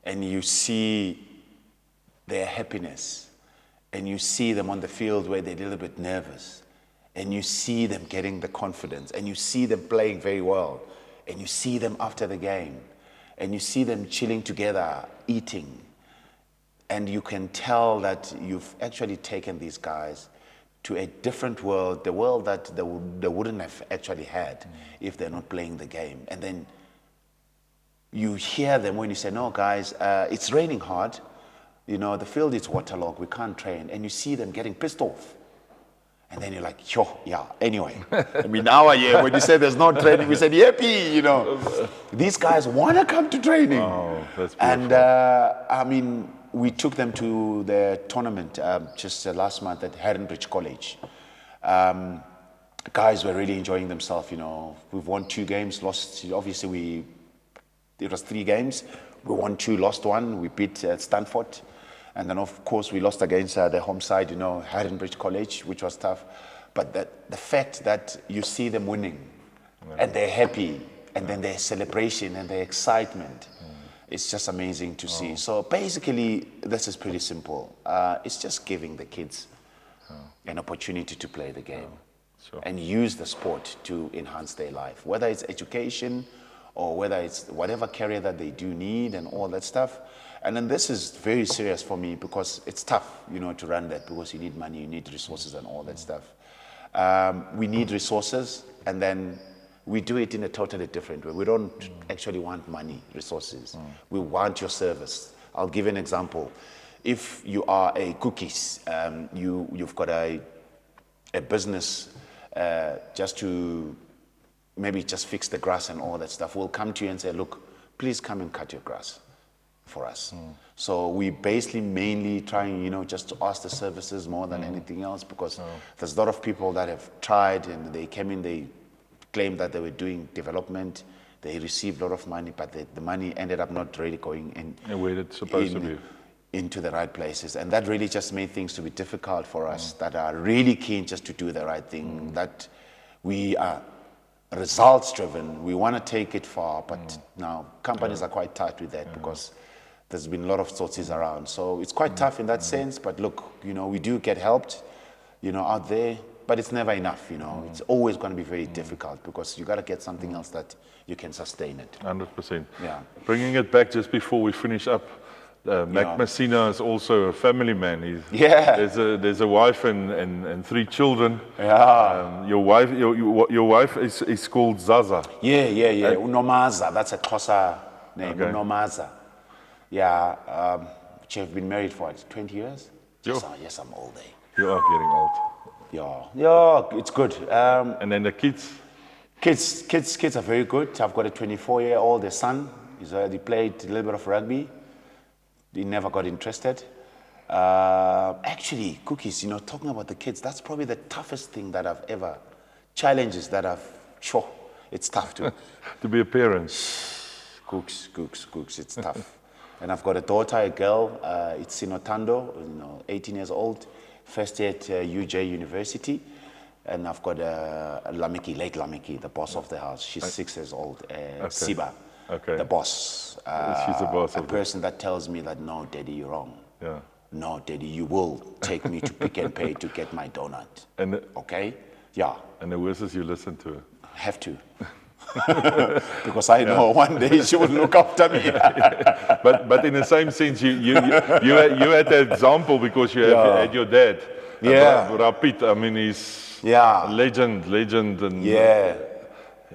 And you see their happiness. And you see them on the field where they're a little bit nervous. And you see them getting the confidence. And you see them playing very well. And you see them after the game. And you see them chilling together, eating. And you can tell that you've actually taken these guys to a different world, the world that they wouldn't have actually had if they're not playing the game. And then you hear them when you say, no, guys, it's raining hard. The field is waterlogged, we can't train. And you see them getting pissed off. And then you're like, sure, yeah, anyway. I mean, now when you say there's no training, we said, yippee, These guys want to come to training. Oh, that's beautiful. And, we took them to the tournament just last month at Herrenbridge College. Guys were really enjoying themselves, We've won 2 games, lost, obviously it was 3 games. We won 2, lost 1. We beat Stanford. And then, of course, we lost against the home side, Herrenbridge College, which was tough. But the fact that you see them winning and they're happy and then their celebration and their excitement, it's just amazing to see. So basically, this is pretty simple. It's just giving the kids an opportunity to play the game and use the sport to enhance their life, whether it's education or whether it's whatever career that they do need and all that stuff. And then this is very serious for me because it's tough, to run that because you need money, you need resources and all that stuff. We need resources, and then we do it in a totally different way. We don't actually want money, resources. We want your service. I'll give an example. If you are a cookies, you've got a business just to maybe just fix the grass and all that stuff, we'll come to you and say, look, please come and cut your grass for us. So we basically mainly trying, just to ask the services more than anything else, because there's a lot of people that have tried and they came in, they claimed that they were doing development, they received a lot of money, but the money ended up not really going in where it's supposed to be. Into the right places. And that really just made things to be difficult for us that are really keen just to do the right thing, that we are results driven. We want to take it far, but now companies are quite tight with that because there's been a lot of sources around. So it's quite tough in that sense, but look, we do get helped, out there, but it's never enough, It's always going to be very difficult because you got to get something else that you can sustain it. 100%. Yeah. Bringing it back just before we finish up, Masina is also a family man. There's a wife and 3 children. Yeah. Your wife is called Zaza. Yeah. Unomaza, that's a Xhosa name. Okay. Unomaza. Yeah. She've been married for 20 years. Yes, I'm old. You are getting old. Yeah, it's good. And then the kids? Kids are very good. I've got a 24-year-old son, He played a little bit of rugby. He never got interested. Actually, Cookies, talking about the kids, that's probably the toughest thing that I've ever, challenges that sure, it's tough to. To be a parent. Cooks, it's tough. And I've got a daughter, a girl, it's Sinotando, 18 years old, first year at UJ University. And I've got late Lamiki, the boss of the house. She's 6 years old, Siba, the boss. She's the boss. A person that tells me that, no, Daddy, you're wrong. Yeah. No, Daddy, you will take me to Pick and Pay to get my donut. Okay? Yeah. And the worst is you listen to her. Have to. Because I know one day she will look after me. But in the same sense, you had that example because you had your dad. Rapid, I mean, he's a legend, and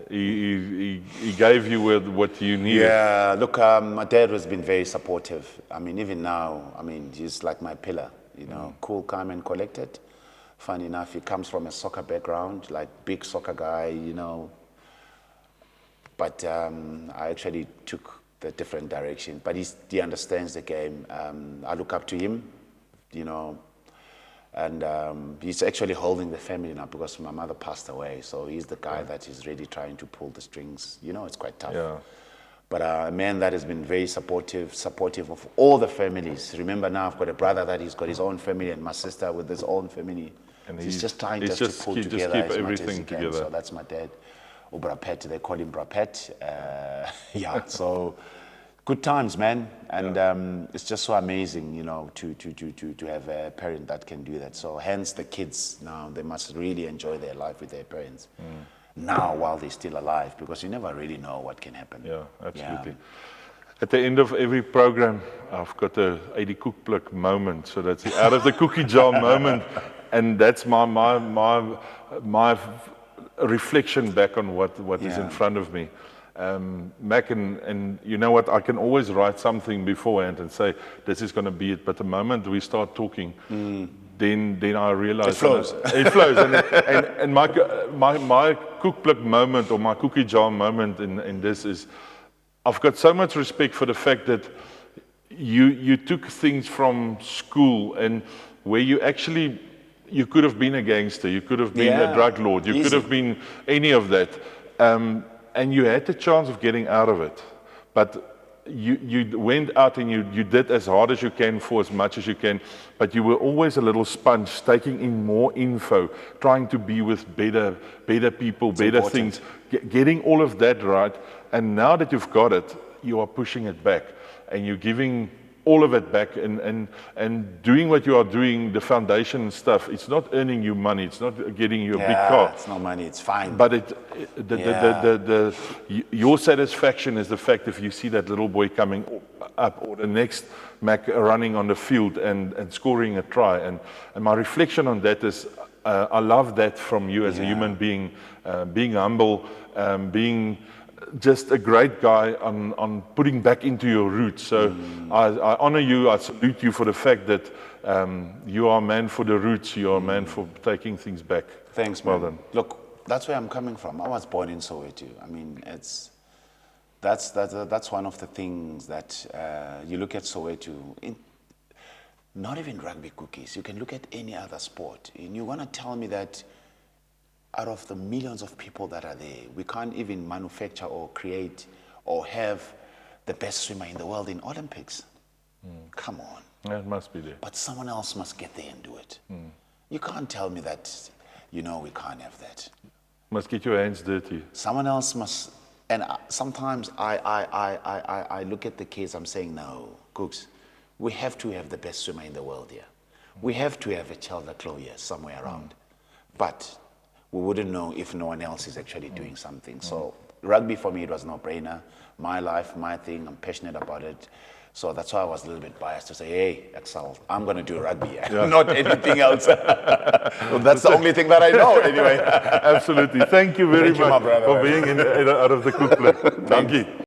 he gave you what you needed. Yeah, look, my dad has been very supportive. I mean, even now, he's like my pillar, cool, calm, and collected. Funny enough, he comes from a soccer background, like big soccer guy, But I actually took the different direction. But he understands the game. I look up to him, and he's actually holding the family now because my mother passed away. So he's the guy that is really trying to pull the strings. It's quite tough. Yeah. But a man that has been very supportive of all the families. Remember now I've got a brother that he's got his own family and my sister with his own family. And he's just trying to pull together as much as he can. So that's my dad. Or Brapet, they call him Brapet. So good times, man. And it's just so amazing, to have a parent that can do that. So hence the kids now, they must really enjoy their life with their parents. Now while they're still alive, because you never really know what can happen. Yeah, absolutely. Yeah. At the end of every program, I've got a Uit Die Koekblik moment. So that's the out of the cookie jar moment. And that's my reflection back on what is in front of me. Mac, and you know what, I can always write something beforehand and say, this is going to be it. But the moment we start talking, then I realize it flows. And my Koekblik moment, or my cookie jar moment in this is, I've got so much respect for the fact that you took things from school and where you could have been a gangster, you could have been a drug lord, you could have been any of that, and you had the chance of getting out of it. But you went out and you did as hard as you can for as much as you can, but you were always a little sponge, taking in more info, trying to be with better people, better things, getting all of that right. And now that you've got it, you are pushing it back, and you're giving all of it back, and doing what you are doing, the foundation stuff. It's not earning you money. It's not getting you a big car. It's not money. It's fine. But your satisfaction is the fact if you see that little boy coming up, or the next Mac running on the field and scoring a try. And my reflection on that is, I love that from you as a human being, being humble, being just a great guy on putting back into your roots. So I honor you, I salute you for the fact that you are a man for the roots, you are a man for taking things back. Thanks, man. Well done. Look, that's where I'm coming from. I was born in Soweto. I mean, that's one of the things that you look at Soweto, not even rugby, Cookies, you can look at any other sport, and you want to tell me that out of the millions of people that are there, we can't even manufacture or create or have the best swimmer in the world in Olympics. Come on. Yeah, it must be there. But someone else must get there and do it. You can't tell me that, we can't have that. Must get your hands dirty. Someone else must, and sometimes I look at the kids, I'm saying, no, Cooks, we have to have the best swimmer in the world here. We have to have a Chelda Claw here somewhere around. But we wouldn't know if no one else is actually doing something. So rugby for me, it was no brainer. My life, my thing, I'm passionate about it. So that's why I was a little bit biased to say, hey, Excel, I'm going to do rugby, not anything else. Well, that's the only thing that I know anyway. Absolutely. Thank you very much for being out of the Koekblik. Thank you.